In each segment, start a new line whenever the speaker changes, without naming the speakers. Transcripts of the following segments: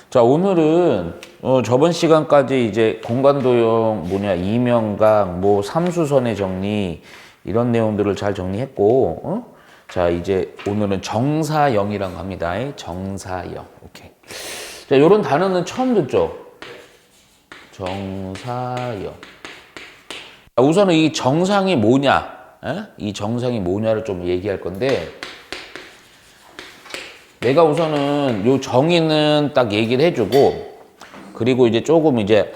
자, 오늘은 저번 시간까지 이제 공간도형 이명각, 삼수선의 정리 이런 내용들을 잘 정리했고, 자, 이제 오늘은 정사형이라고 합니다. 정사형. 오케이. 자, 이런 단어는 처음 듣죠? 정사형. 자, 우선은 이 정상이 뭐냐? 이 정상이 뭐냐를 좀 얘기할 건데, 내가 우선은 요 정의는 딱 얘기를 해주고, 그리고 이제 조금 이제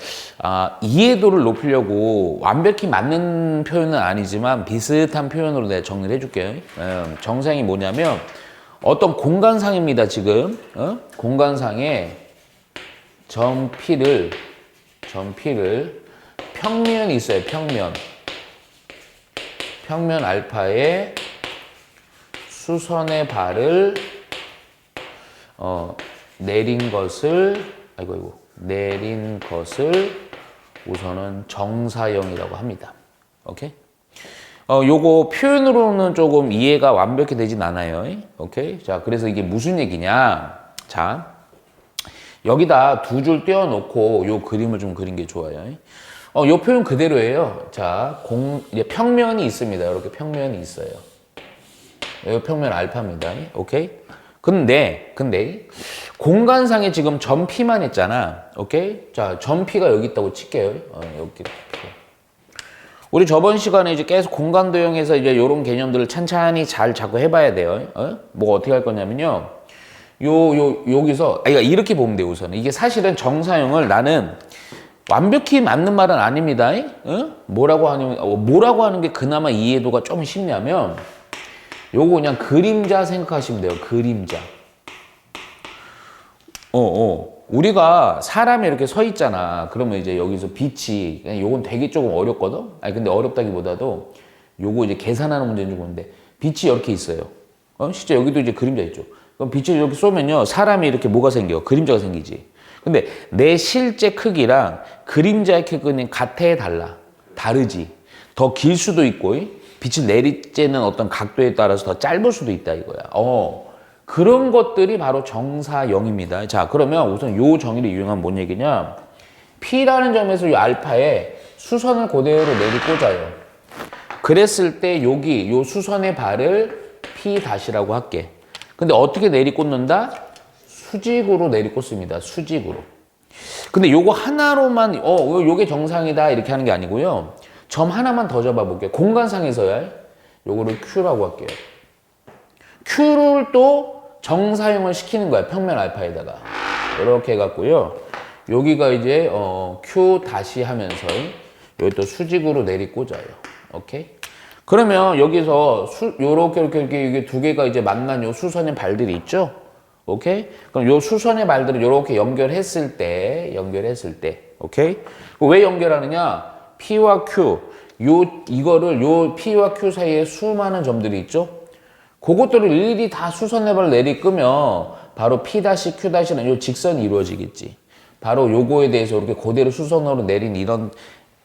이해도를 높이려고 완벽히 맞는 표현은 아니지만 비슷한 표현으로 내가 정리를 해줄게요. 정상이 뭐냐면 어떤 공간상입니다. 지금 공간상에 점P를 평면이 있어요. 평면 알파에 수선의 발을 내린 것을 우선은 정사형이라고 합니다. 오케이? 요거 표현으로는 조금 이해가 완벽히 되진 않아요. 오케이? 자, 그래서 이게 무슨 얘기냐? 자, 여기다 두 줄 떼어놓고 요 그림을 좀 그린 게 좋아요. 요 표현 그대로예요. 자, 이제 평면이 있습니다. 이렇게 평면이 있어요. 요 평면 알파입니다. 오케이? 근데 공간상에 지금 점 P만 있잖아. 오케이? 자, 점 P가 여기 있다고 칠게요. 여기. 우리 저번 시간에 이제 계속 공간도형에서 이제 요런 개념들을 찬찬히 잘 자꾸 해봐야 돼요. 뭐 어떻게 할 거냐면요. 여기서, 그러니까 이렇게 보면 돼요, 우선. 이게 사실은 정사형을 나는 완벽히 맞는 말은 아닙니다. 뭐라고 하는 게 그나마 이해도가 좀 쉽냐면, 요거 그냥 그림자 생각하시면 돼요. 그림자. 우리가 사람이 이렇게 서 있잖아. 그러면 이제 여기서 빛이, 요건 되게 조금 어렵거든? 근데 어렵다기보다도 요거 이제 계산하는 문제인 줄 모르는데, 빛이 이렇게 있어요. 실제 여기도 이제 그림자 있죠. 그럼 빛을 이렇게 쏘면요. 사람이 이렇게 뭐가 생겨? 그림자가 생기지. 근데 내 실제 크기랑 그림자의 크기는 같아, 달라? 다르지. 더 길 수도 있고, 빛을 내릴 때는 어떤 각도에 따라서 더 짧을 수도 있다 이거야. 그런 것들이 바로 정사형입니다. 자, 그러면 우선 요 정의를 이용하면 뭔 얘기냐? P라는 점에서 이 알파에 수선을 그대로 내리꽂아요. 그랬을 때 여기 요 수선의 발을 P-라고 할게. 근데 어떻게 내리꽂는다? 수직으로 내리꽂습니다. 수직으로. 근데 요거 하나로만 요게 정상이다 이렇게 하는 게 아니고요. 점 하나만 더 잡아볼게요. 공간상에서야 요거를 Q라고 할게요. Q를 또 정사형을 시키는 거야. 평면 알파에다가. 이렇게 해갖고요. 여기가 이제 Q 다시 하면서 여기 또 수직으로 내리꽂아요. 오케이? 그러면 여기서 요렇게 이게 두 개가 이제 만난 요 수선의 발들이 있죠? 오케이? 그럼 요 수선의 발들을 요렇게 연결했을 때, 오케이? 왜 연결하느냐? P와 Q, 이거를 요 P와 Q 사이에 수많은 점들이 있죠? 그것들을 일일이 다 수선의 발을 내리끄면 바로 P-Q-는 요 직선이 이루어지겠지. 바로 요거에 대해서 이렇게 그대로 수선으로 내린 이런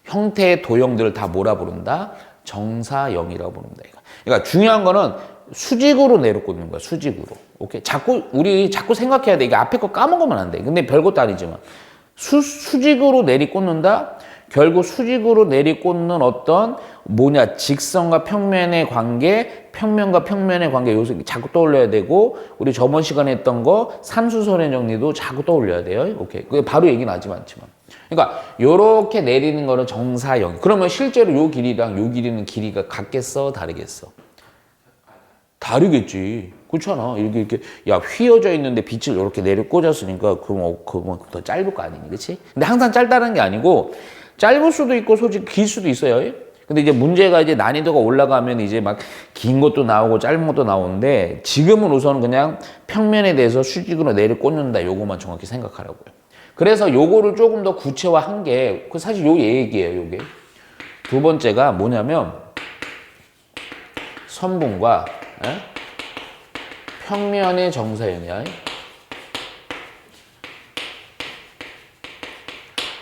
형태의 도형들을 다 뭐라 부른다? 정사형이라고 부른다. 그러니까 중요한 거는 수직으로 내려꽂는 거야, 수직으로. 오케이? 우리 자꾸 생각해야 돼. 이게 앞에 거 까먹으면 안 돼. 근데 별것도 아니지만. 수직으로 내리꽂는다? 결국 수직으로 내리꽂는 어떤 직선과 평면의 관계, 평면과 평면의 관계 요소 자꾸 떠올려야 되고, 우리 저번 시간에 했던 거 삼수선의 정리도 자꾸 떠올려야 돼요. 오케이. 그게 바로 얘기는 하지만 않지만. 그러니까 요렇게 내리는 거는 정사형. 그러면 실제로 요 길이랑 요 길이는 길이가 같겠어, 다르겠어? 다르겠지. 그렇잖아. 이렇게 야, 휘어져 있는데 빛을 이렇게 내려 꽂았으니까 그럼 더 짧을 거 아니니, 그렇지? 근데 항상 짧다는 게 아니고 짧을 수도 있고 솔직히 길 수도 있어요. 근데 이제 문제가 이제 난이도가 올라가면 이제 막 긴 것도 나오고 짧은 것도 나오는데, 지금은 우선 그냥 평면에 대해서 수직으로 내려 꽂는다. 요거만 정확히 생각하라고요. 그래서 요거를 조금 더 구체화한 게 사실 요 얘기예요. 요게 두 번째가 뭐냐면 선분과 평면의 정사형이야.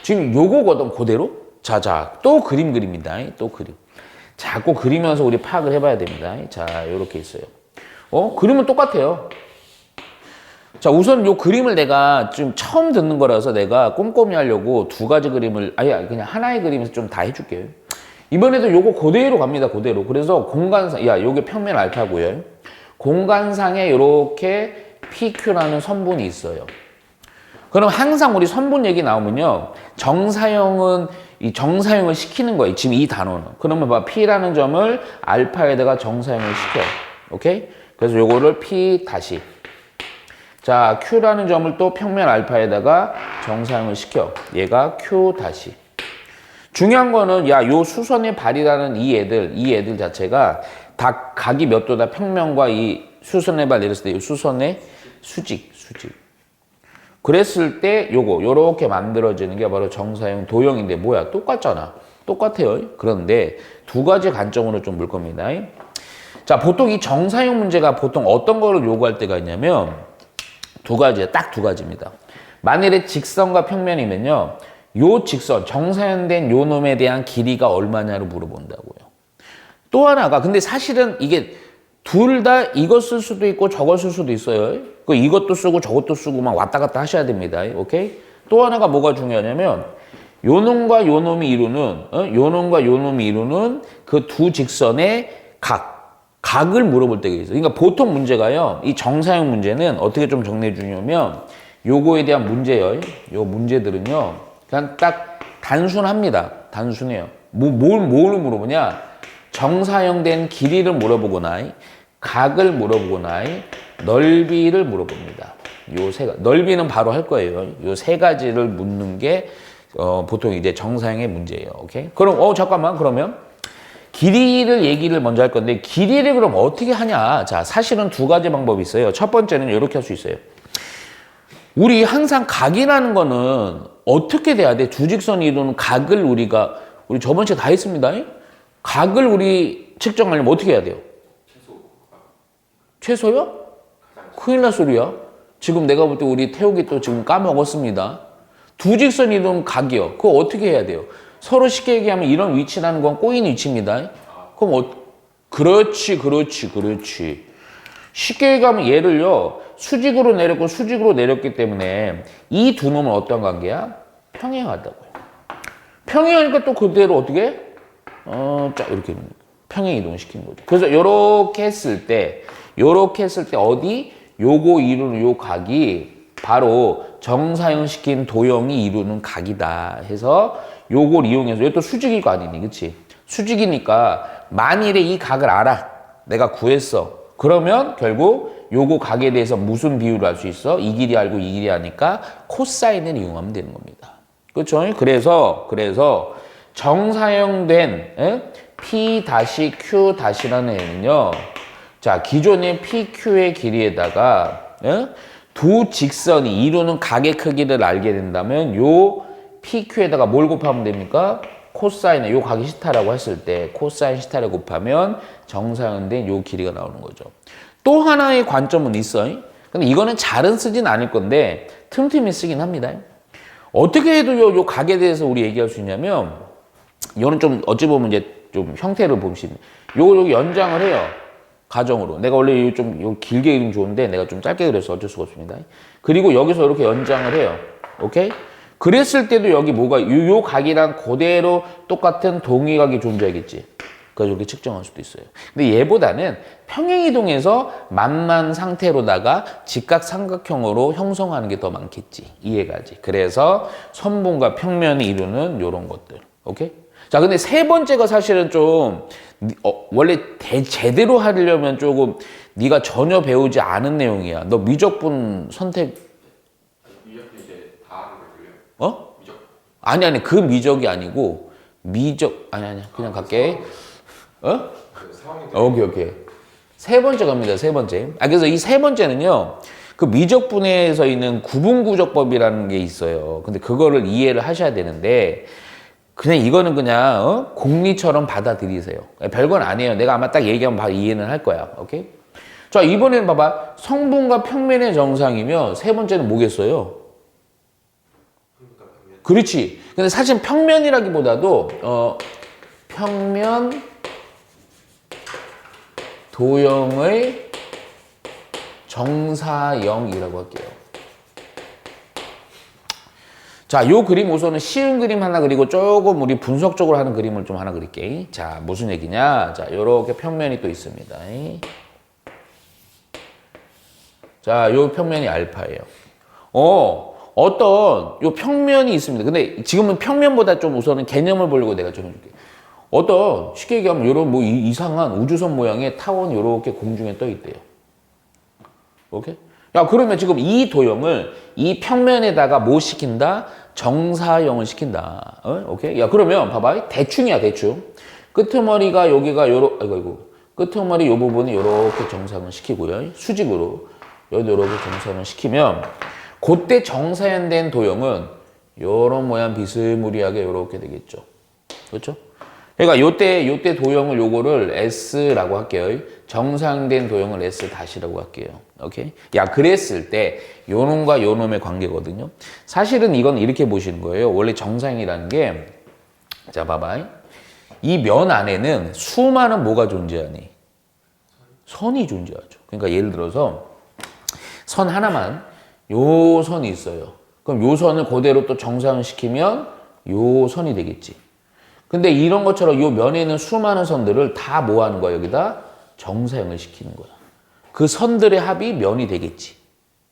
지금 요거거든, 그대로. 자, 또 그림 그립니다. 또 그림. 자꾸 그리면서 우리 파악을 해봐야 됩니다. 자, 요렇게 있어요. 그림은 똑같아요. 자, 우선 요 그림을 내가 좀 처음 듣는 거라서 내가 꼼꼼히 하려고 두 가지 그림을, 아니, 그냥 하나의 그림에서 좀 다 해줄게요. 이번에도 요거 그대로 갑니다, 그대로. 그래서 공간상, 야, 요게 평면 알파고요. 공간상에 요렇게 PQ라는 선분이 있어요. 그럼 항상 우리 선분 얘기 나오면요. 정사형은, 이 정사형을 시키는 거예요. 지금 이 단어는. 그러면 봐, P라는 점을 알파에다가 정사형을 시켜. 오케이? 그래서 요거를 P 다시. 자, Q라는 점을 또 평면 알파에다가 정사형을 시켜. 얘가 Q 다시. 중요한 거는, 야, 요 수선의 발이라는 이 애들 자체가 다 각이 몇 도다 평면과 이 수선의 발 이랬을 때 이 수선의 수직. 그랬을 때 요렇게 만들어지는 게 바로 정사형 도형인데 뭐야? 똑같잖아. 똑같아요. 그런데 두 가지 관점으로 좀 볼 겁니다. 자, 보통 이 정사형 문제가 보통 어떤 거를 요구할 때가 있냐면 두 가지예요. 딱 두 가지입니다. 만일에 직선과 평면이면요. 요 직선, 정사형된 요 놈에 대한 길이가 얼마냐를 물어본다고요. 또 하나가, 근데 사실은 이게 둘 다 이거 쓸 수도 있고 저거 쓸 수도 있어요. 그 이것도 쓰고 저것도 쓰고 막 왔다 갔다 하셔야 됩니다. 오케이? 또 하나가 뭐가 중요하냐면 요 놈과 요 놈이 이루는 요 놈과 요 놈이 이루는 그 두 직선의 각을 물어볼 때가 있어요. 그러니까 보통 문제가요. 이 정사형 문제는 어떻게 좀 정리해 주냐면 요거에 대한 문제요. 요 문제들은요. 그냥 딱 단순합니다. 단순해요. 뭘 물어보냐? 정사형된 길이를 물어보거나 각을 물어보거나 넓이를 물어봅니다. 요 세 가지. 넓이는 바로 할 거예요. 요 세 가지를 묻는 게 보통 이제 정사형의 문제예요. 오케이? 그럼 잠깐만. 그러면 길이를 얘기를 먼저 할 건데 길이를 그럼 어떻게 하냐? 자, 사실은 두 가지 방법이 있어요. 첫 번째는 이렇게 할 수 있어요. 우리 항상 각이라는 거는 어떻게 돼야 돼? 두 직선이 이루는 각을 우리 저번 주에 다 했습니다. 각을 우리 측정하려면 어떻게 해야 돼요? 최소요? 큰일 날 소리야. 지금 내가 볼 때 우리 태욱이 또 지금 까먹었습니다. 두 직선이 이루는 각이요. 그거 어떻게 해야 돼요? 서로 쉽게 얘기하면 이런 위치라는 건 꼬인 위치입니다. 그럼 그렇지. 쉽게 얘기하면 얘를요. 수직으로 내렸고 수직으로 내렸기 때문에 이 두 놈은 어떤 관계야? 평행하다고요. 평행하니까 또 그대로 어떻게? 자, 이렇게 평행 이동시키는 거죠. 그래서 요렇게 했을 때 어디? 요거 이루는 요 각이 바로 정사형시킨 도형이 이루는 각이다 해서 요걸 이용해서 이것도 수직이고 아니니, 그치? 수직이니까 만일에 이 각을 알아. 내가 구했어. 그러면 결국 요거 각에 대해서 무슨 비율을 알 수 있어? 이 길이 알고 이 길이 아니까 코사인을 이용하면 되는 겁니다. 그렇죠? 그래서 정사형된 P-Q-라는 애는요. 자, 기존의 PQ의 길이에다가 두 직선이 이루는 각의 크기를 알게 된다면 요 PQ에다가 뭘 곱하면 됩니까? 코사인에 요 각이 시타라고 했을 때 코사인 시타를 곱하면 정사형된 요 길이가 나오는 거죠. 또 하나의 관점은 있어. 근데 이거는 잘은 쓰진 않을 건데 틈틈이 쓰긴 합니다. 어떻게 해도 요 각에 대해서 우리 얘기할 수 있냐면 이거는 좀 어찌 보면 이제 좀 형태를 보시면 요거 연장을 해요. 가정으로. 내가 원래 요 길게 그리면 좋은데 내가 좀 짧게 그려서 어쩔 수가 없습니다. 그리고 여기서 이렇게 연장을 해요. 오케이? 그랬을 때도 여기 뭐가 요 각이랑 그대로 똑같은 동위각이 존재하겠지. 그래서 이렇게 측정할 수도 있어요. 근데 얘보다는 평행이동에서 만만 상태로다가 직각삼각형으로 형성하는 게 더 많겠지. 이해가지. 그래서 선분과 평면이 이루는 요런 것들. 오케이? 자, 근데 세 번째가 사실은 좀 원래 제대로 하려면 조금 네가 전혀 배우지 않은 내용이야. 너 미적분 선택
미적분 이제 다 하는 거예요? 미적.
아니 그 미적이 아니고 아니 그냥 갈게.
그 상황이
오케이. 세 번째 갑니다. 세 번째. 그래서 이 세 번째는요. 그 미적분에서 있는 구분구적법이라는 게 있어요. 근데 그거를 이해를 하셔야 되는데 그냥 이거는 그냥 공리처럼 받아들이세요. 별건 아니에요. 내가 아마 딱 얘기하면 바로 이해는 할 거야. 오케이? 자, 이번에는 봐봐. 성분과 평면의 정상이면 세 번째는 뭐겠어요? 그렇지. 근데 사실 평면이라기보다도 평면 도형의 정사형이라고 할게요. 자, 요 그림 우선은 쉬운 그림 하나 그리고 조금 우리 분석적으로 하는 그림을 좀 하나 그릴게. 자, 무슨 얘기냐? 자, 요렇게 평면이 또 있습니다. 자, 요 평면이 알파예요. 어떤 요 평면이 있습니다. 근데 지금은 평면보다 좀 우선은 개념을 보려고 내가 좀 해줄게. 어떤 쉽게 얘기하면 요런 뭐 이상한 우주선 모양의 타원이 요렇게 공중에 떠 있대요. 오케이? 야, 그러면 지금 이 도형을 이 평면에다가 뭐 시킨다? 정사형을 시킨다. 오케이? 야, 그러면 봐봐. 대충이야, 대충. 끄트머리가 여기가 아이고. 끄트머리 요 부분이 요렇게 정사형을 시키고요. 수직으로. 여기 요렇게 정사형을 시키면 그때 정사형된 도형은 요런 모양 비스무리하게 요렇게 되겠죠. 그렇죠? 그러니까 요때 도형을 요거를 S라고 할게요. 정상된 도형을 S 다시라고 할게요. 오케이? 야, 그랬을 때 요놈과 요놈의 관계거든요. 사실은 이건 이렇게 보시는 거예요. 원래 정상이라는 게, 자, 봐봐. 이 면 안에는 수많은 뭐가 존재하니? 선이 존재하죠. 그러니까 예를 들어서 선 하나만, 요 선이 있어요. 그럼 요 선을 그대로 또 정상시키면 요 선이 되겠지. 근데 이런 것처럼 요 면에 있는 수많은 선들을 다 뭐 하는 거야? 여기다 정사형을 시키는 거야. 그 선들의 합이 면이 되겠지.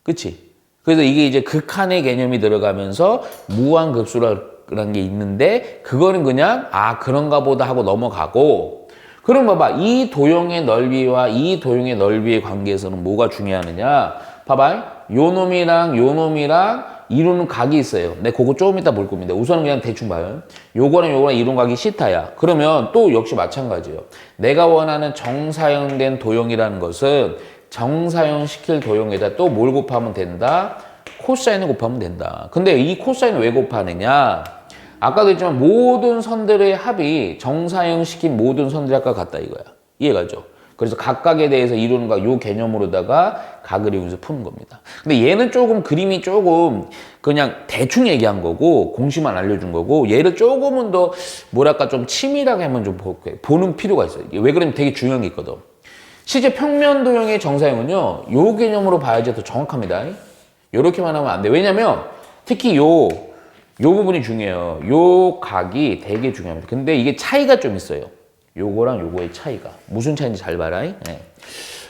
그치? 그래서 이게 이제 극한의 개념이 들어가면서 무한급수라는 게 있는데, 그거는 그냥, 아, 그런가 보다 하고 넘어가고, 그럼 봐봐. 이 도형의 넓이와 이 도형의 넓이의 관계에서는 뭐가 중요하느냐? 봐봐. 요 놈이랑 이루는 각이 있어요. 내 그거 조금 이따 볼 겁니다. 우선은 그냥 대충 봐요. 요거랑 이루는 각이 시타야. 그러면 또 역시 마찬가지예요. 내가 원하는 정사형된 도형이라는 것은 정사형 시킬 도형에다 또 뭘 곱하면 된다? 코사인을 곱하면 된다. 근데 이 코사인을 왜 곱하느냐? 아까도 했지만 모든 선들의 합이 정사형 시킨 모든 선들의 합과 같다 이거야. 이해가죠? 그래서 각각에 대해서 이루는 각, 요 개념으로다가 각을 이용해서 푸는 겁니다. 근데 얘는 조금 그림이 조금 그냥 대충 얘기한 거고, 공식만 알려준 거고, 얘를 조금은 더 뭐랄까 좀 치밀하게 한번 좀 보는 필요가 있어요. 왜 그러면 되게 중요한 게 있거든. 실제 평면 도형의 정사형은요, 요 개념으로 봐야지 더 정확합니다. 요렇게만 하면 안 돼. 왜냐면 특히 요 부분이 중요해요. 요 각이 되게 중요합니다. 근데 이게 차이가 좀 있어요. 요거랑 요거의 차이가. 무슨 차이인지 잘 봐라. 네.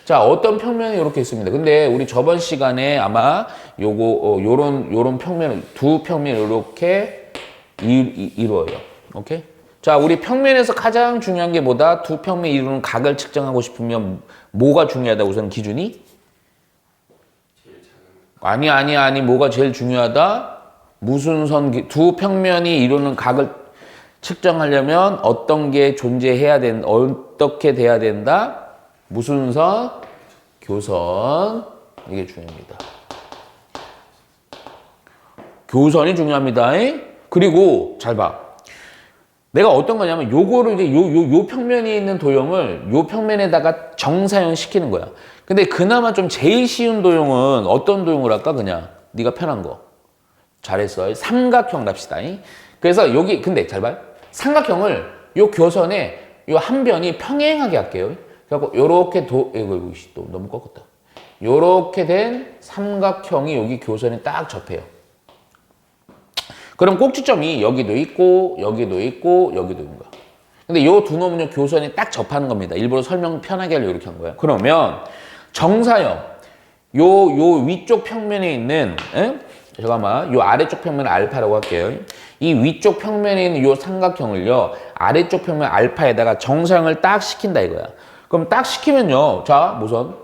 자, 어떤 평면이 이렇게 있습니다. 근데 우리 저번 시간에 아마 요런 평면, 두 평면이 이렇게 이루어요. 오케이? 자, 우리 평면에서 가장 중요한 게 뭐다? 두 평면이 이루는 각을 측정하고 싶으면 뭐가 중요하다? 우선 기준이? 아니. 뭐가 제일 중요하다? 무슨 두 평면이 이루는 각을 측정하려면 어떤 게 존재해야 어떻게 돼야 된다? 무슨 선? 교선. 이게 중요합니다. 교선이 중요합니다. 그리고 잘 봐. 내가 어떤 거냐면 요거를 이제 요 평면이 있는 도형을 요 평면에다가 정사형 시키는 거야. 근데 그나마 좀 제일 쉬운 도형은 어떤 도형을 할까? 그냥 네가 편한 거. 잘했어. 삼각형 납시다. 그래서 여기 근데 잘 봐요. 삼각형을 요 교선에 요 한 변이 평행하게 할게요. 그래갖고 요렇게 이거 또 너무 꺾었다. 요렇게 된 삼각형이 여기 교선에 딱 접해요. 그럼 꼭지점이 여기도 있고 여기도 있고 여기도 있는 거야. 근데 요 두 놈은요 교선에 딱 접하는 겁니다. 일부러 설명 편하게 하려고 이렇게 한 거예요. 그러면 정사형 요 위쪽 평면에 있는 잠깐만, 요 아래쪽 평면을 알파라고 할게요. 이 위쪽 평면에 있는 요 삼각형을요, 아래쪽 평면 알파에다가 정사형을 딱 시킨다 이거야. 그럼 딱 시키면요, 자, 우선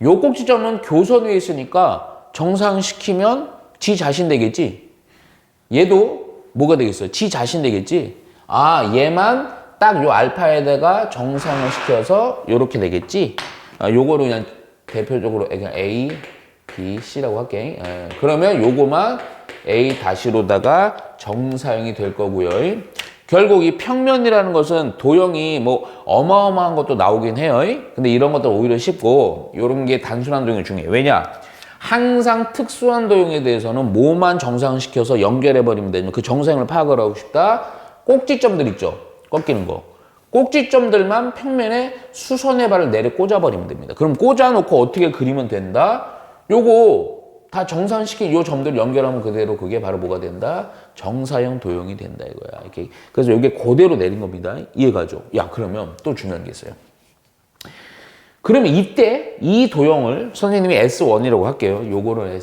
요 꼭지점은 교선 위에 있으니까 정사형 시키면 지 자신 되겠지? 얘도 뭐가 되겠어요? 지 자신 되겠지? 아, 얘만 딱 요 알파에다가 정사형을 시켜서 요렇게 되겠지? 아, 요거를 그냥 대표적으로 그냥 A, B, C라고 할게. 그러면 요거만 A-로다가 정사형이 될 거고요. 결국 이 평면이라는 것은 도형이 뭐 어마어마한 것도 나오긴 해요. 근데 이런 것들 오히려 쉽고 요런 게 단순한 도형이 중요해요. 왜냐? 항상 특수한 도형에 대해서는 뭐만 정상시켜서 연결해버리면 되면 그 정사형을 파악을 하고 싶다. 꼭지점들 있죠? 꺾이는 거. 꼭지점들만 평면에 수선의 발을 내려 꽂아버리면 됩니다. 그럼 꽂아놓고 어떻게 그리면 된다? 요거 다 정산시킨 요 점들 연결하면 그대로 그게 바로 뭐가 된다? 정사형 도형이 된다 이거야. 이렇게. 그래서 이게 그대로 내린 겁니다. 이해가죠? 야, 그러면 또 중요한 게 있어요. 그러면 이때 이 도형을 선생님이 S1이라고 할게요. 요거를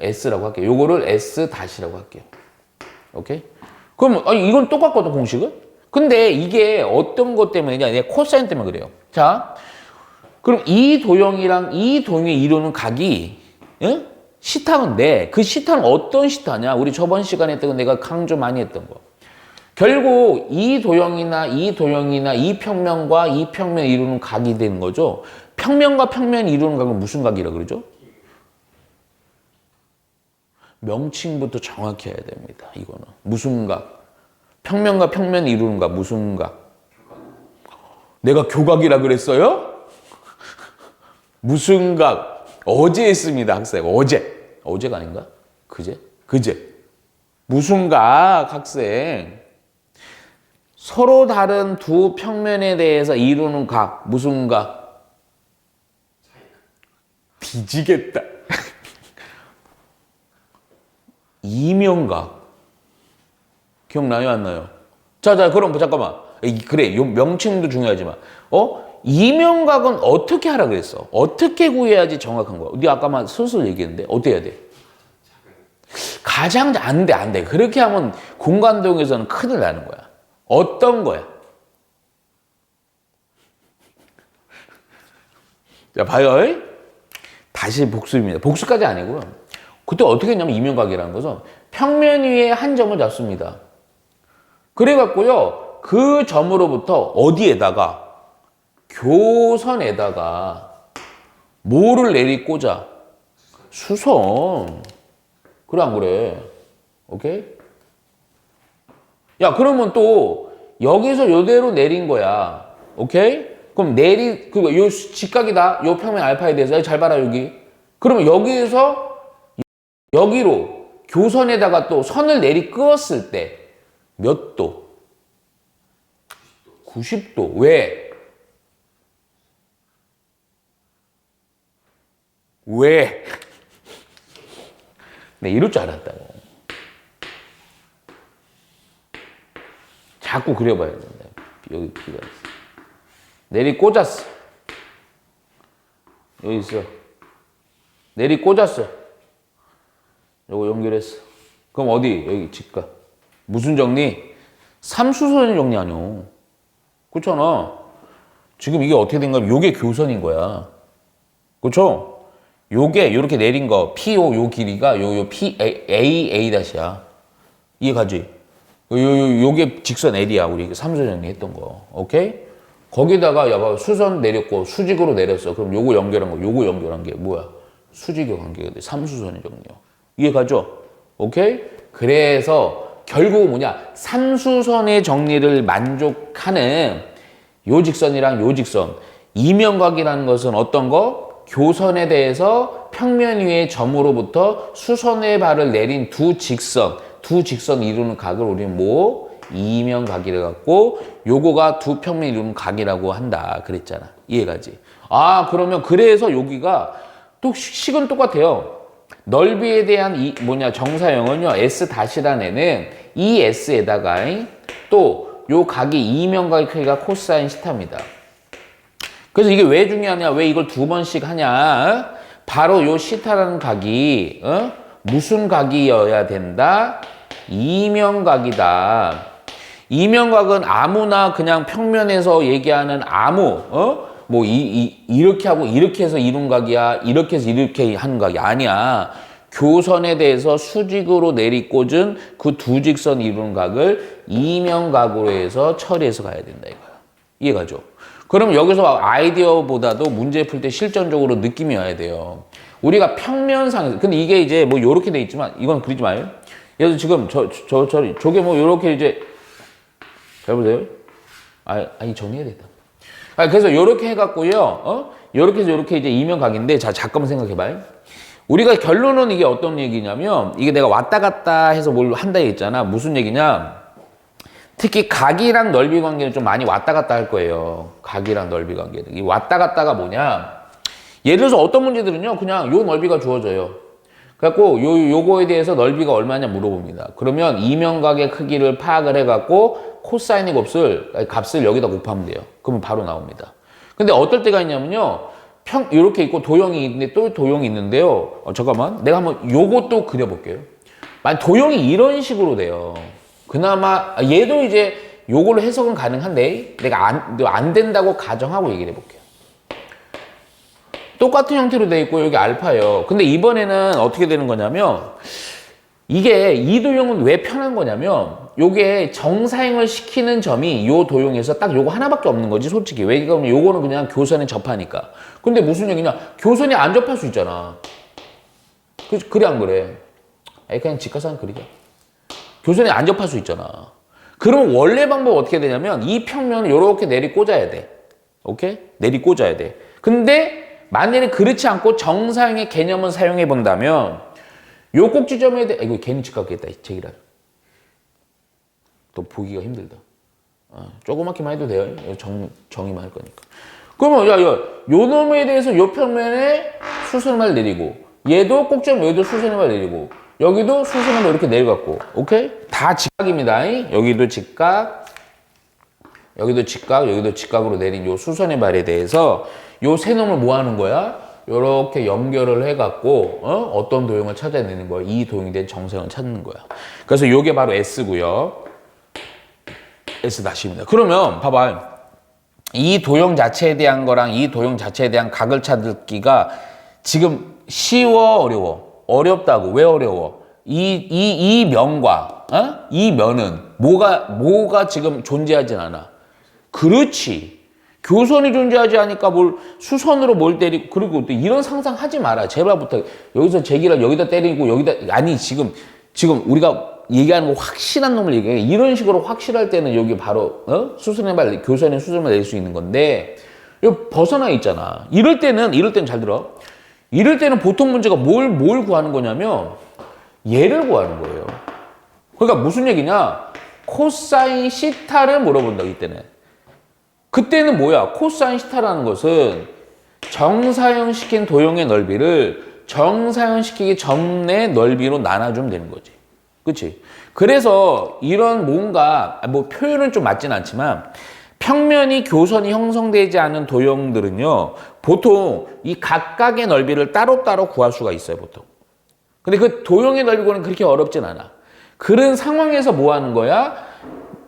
S라고 할게요. 요거를 S-라고 할게요. 오케이? 그럼 이건 똑같거든, 공식은? 근데 이게 어떤 것 때문이냐? 얘 코사인 때문에 그래요. 자, 그럼 이 도형이랑 이 도형이 이루는 각이 응? 시타인데 그 시타는 어떤 시타냐? 우리 저번 시간에 했던 거 내가 강조 많이 했던 거. 결국 이 도형이나 이 도형이나 이 평면과 이 평면이 이루는 각이 되는 거죠. 평면과 평면이 이루는 각은 무슨 각이라 그러죠? 명칭부터 정확히 해야 됩니다. 이거는 무슨 각? 평면과 평면이 이루는 각 무슨 각? 내가 교각이라 그랬어요? 무슨 각? 어제 했습니다, 학생. 어제가 아닌가? 그제. 무슨 각, 학생? 서로 다른 두 평면에 대해서 이루는 각, 무슨 각? 뒤지겠다. 이면각. 기억나요, 안 나요? 자, 그럼 잠깐만. 그래, 요 명칭도 중요하지만, 이면각은 어떻게 하라 그랬어? 어떻게 구해야지 정확한 거야? 네 아까만 슬슬 얘기했는데, 어떻게 해야 돼? 가장, 안 돼. 그렇게 하면 공간도형에서는 큰일 나는 거야. 어떤 거야? 자, 봐요. 다시 복습입니다. 복습까지 아니고요. 그때 어떻게 했냐면 이면각이라는 것은 평면 위에 한 점을 잡습니다. 그래갖고요. 그 점으로부터 어디에다가 교선에다가 뭐를 내리꽂아? 수선. 그래 안 그래? 오케이? 야, 그러면 또 여기서 요대로 내린 거야. 오케이? 그럼 요 직각이다. 요 평면 알파에 대해서 잘 봐라 여기. 그러면 여기에서 여기로 교선에다가 또 선을 내리 끄었을 때 몇 도? 90도. 왜? 네, 이럴 줄 알았다고. 자꾸 그려봐야 된다. 여기 B가 있어. 내리 꽂았어. 여기 있어. 내리 꽂았어. 요거 연결했어. 그럼 어디? 여기 직각. 무슨 정리? 삼수선의 정리 아니오. 그렇잖아. 지금 이게 어떻게 된 거야? 요게 교선인 거야. 그렇죠? 요게 요렇게 내린 거 PO 요 길이가 요 A 다시야. 이해가지? 요게 직선 L이야. 우리 삼수 정리했던 거. 오케이? 거기다가 야 수선 내렸고 수직으로 내렸어. 그럼 요거 연결한 게 뭐야? 수직의 관계가 돼. 삼수선의 정리요. 이해가죠? 오케이? 그래서 결국 뭐냐? 삼수선의 정리를 만족하는 요 직선이랑 요 직선. 이면각이라는 것은 어떤 거? 교선에 대해서 평면 위의 점으로부터 수선의 발을 내린 두 직선 이루는 각을 우리는 뭐? 이면각이라 갖고 요거가 두 평면 이루는 각이라고 한다 그랬잖아. 이해가지? 아, 그러면 그래서 여기가 또 식은 똑같아요. 넓이에 대한 정사형은요. S-라는 애는 이 S에다가 또 요 각이 이면각의 크기가 코사인 시타입니다. 그래서 이게 왜 중요하냐? 왜 이걸 두 번씩 하냐? 바로 요 시타라는 각이 무슨 각이어야 된다? 이면각이다. 이면각은 아무나 그냥 평면에서 얘기하는 이렇게 하고 이렇게 해서 이룬 각이야. 이렇게 해서 이렇게 하는 각이 아니야. 교선에 대해서 수직으로 내리꽂은 그 두 직선 이루는 각을 이면각으로 해서 처리해서 가야 된다 이거야. 이해가죠? 그럼 여기서 아이디어보다도 문제 풀 때 실전적으로 느낌이 와야 돼요. 우리가 평면상, 근데 이게 이제 뭐 요렇게 돼 있지만 이건 그리지 마요. 그래서 지금 저게 뭐 요렇게 이제 잘 보세요. 아니 정리해야겠다. 그래서 요렇게 해갖고요. 요렇게 해서 요렇게 이제 이면각인데 자 잠깐만 생각해봐요. 우리가 결론은 이게 어떤 얘기냐면 이게 내가 왔다 갔다 해서 뭘 한다 했잖아. 무슨 얘기냐? 특히 각이랑 넓이 관계는 좀 많이 왔다 갔다 할 거예요. 각이랑 넓이 관계는. 이 왔다 갔다가 뭐냐? 예를 들어서 어떤 문제들은요. 그냥 요 넓이가 주어져요. 그래갖고 요거에 대해서 넓이가 얼마냐 물어봅니다. 그러면 이면각의 크기를 파악을 해갖고 코사인의 값을 여기다 곱하면 돼요. 그러면 바로 나옵니다. 근데 어떨 때가 있냐면요. 이렇게 있고 도형이 있는데 또 도형이 있는데요. 잠깐만. 내가 한번 요것도 그려볼게요. 만약 도형이 이런 식으로 돼요. 그나마 얘도 이제 요걸로 해석은 가능한데 내가 안 된다고 가정하고 얘기를 해볼게요. 똑같은 형태로 돼 있고 여기 알파예요. 근데 이번에는 어떻게 되는 거냐면 이게 이 도형은 왜 편한 거냐면 요게 정사형을 시키는 점이 요 도형에서 딱 요거 하나밖에 없는 거지 솔직히. 왜 그러면 요거는 그냥 교선에 접하니까. 근데 무슨 얘기냐? 교선이 안 접할 수 있잖아. 그래 안 그래? 그냥 직각상 그리자. 교선이 안 접할 수 있잖아. 그럼 원래 방법 어떻게 되냐면 이 평면을 요렇게 내리 꽂아야 돼. 오케이? 내리 꽂아야 돼. 근데 만일에 그렇지 않고 정사형의 개념을 사용해 본다면 요 꼭지점에 대해 이거 괜히 직각했다 이 책이라 또 보기가 힘들다. 조그맣게만 해도 돼요. 정의만 할 거니까. 그러면 요 놈에 대해서 요 평면에 수선을 내리고 얘도 꼭지점 여기도 수선을 내리고 여기도 수선을 이렇게 내려갖고 오케이? 다 직각입니다. 여기도 직각 여기도 직각 여기도 직각으로 내린 요 수선의 발에 대해서 요 세 놈을 뭐 하는 거야? 요렇게 연결을 해갖고 어떤 도형을 찾아내는 거야? 이 도형이 된 정사형을 찾는 거야. 그래서 요게 바로 S고요. S-입니다. 그러면 봐봐. 이 도형 자체에 대한 거랑 이 도형 자체에 대한 각을 찾기가 지금 쉬워 어려워? 어렵다고. 왜 어려워? 이 면과 이 면은 뭐가 지금 존재하진 않아. 그렇지. 교선이 존재하지 않으니까 수선으로 뭘 때리고, 그리고 또 이런 상상 하지 마라. 제발 부탁. 여기서 제기를 여기다 때리고, 아니, 지금 우리가 얘기하는 거 확실한 놈을 얘기해. 이런 식으로 확실할 때는 여기 바로, 교선의 수선을 낼 수 있는 건데, 여기 벗어나 있잖아. 이럴 때는 잘 들어. 이럴 때는 보통 문제가 뭘 구하는 거냐면, 얘를 구하는 거예요. 그러니까 무슨 얘기냐? 코사인 시타를 물어본다, 이때는. 그때는 뭐야? 코사인 시타라는 것은 정사형시킨 도형의 넓이를 정사형시키기 전의 넓이로 나눠주면 되는 거지. 그치? 그래서 이런 뭔가, 표현은 좀 맞진 않지만 평면이 교선이 형성되지 않은 도형들은요, 보통 이 각각의 넓이를 따로따로 구할 수가 있어요, 보통. 근데 그 도형의 넓이고는 그렇게 어렵진 않아. 그런 상황에서 뭐 하는 거야?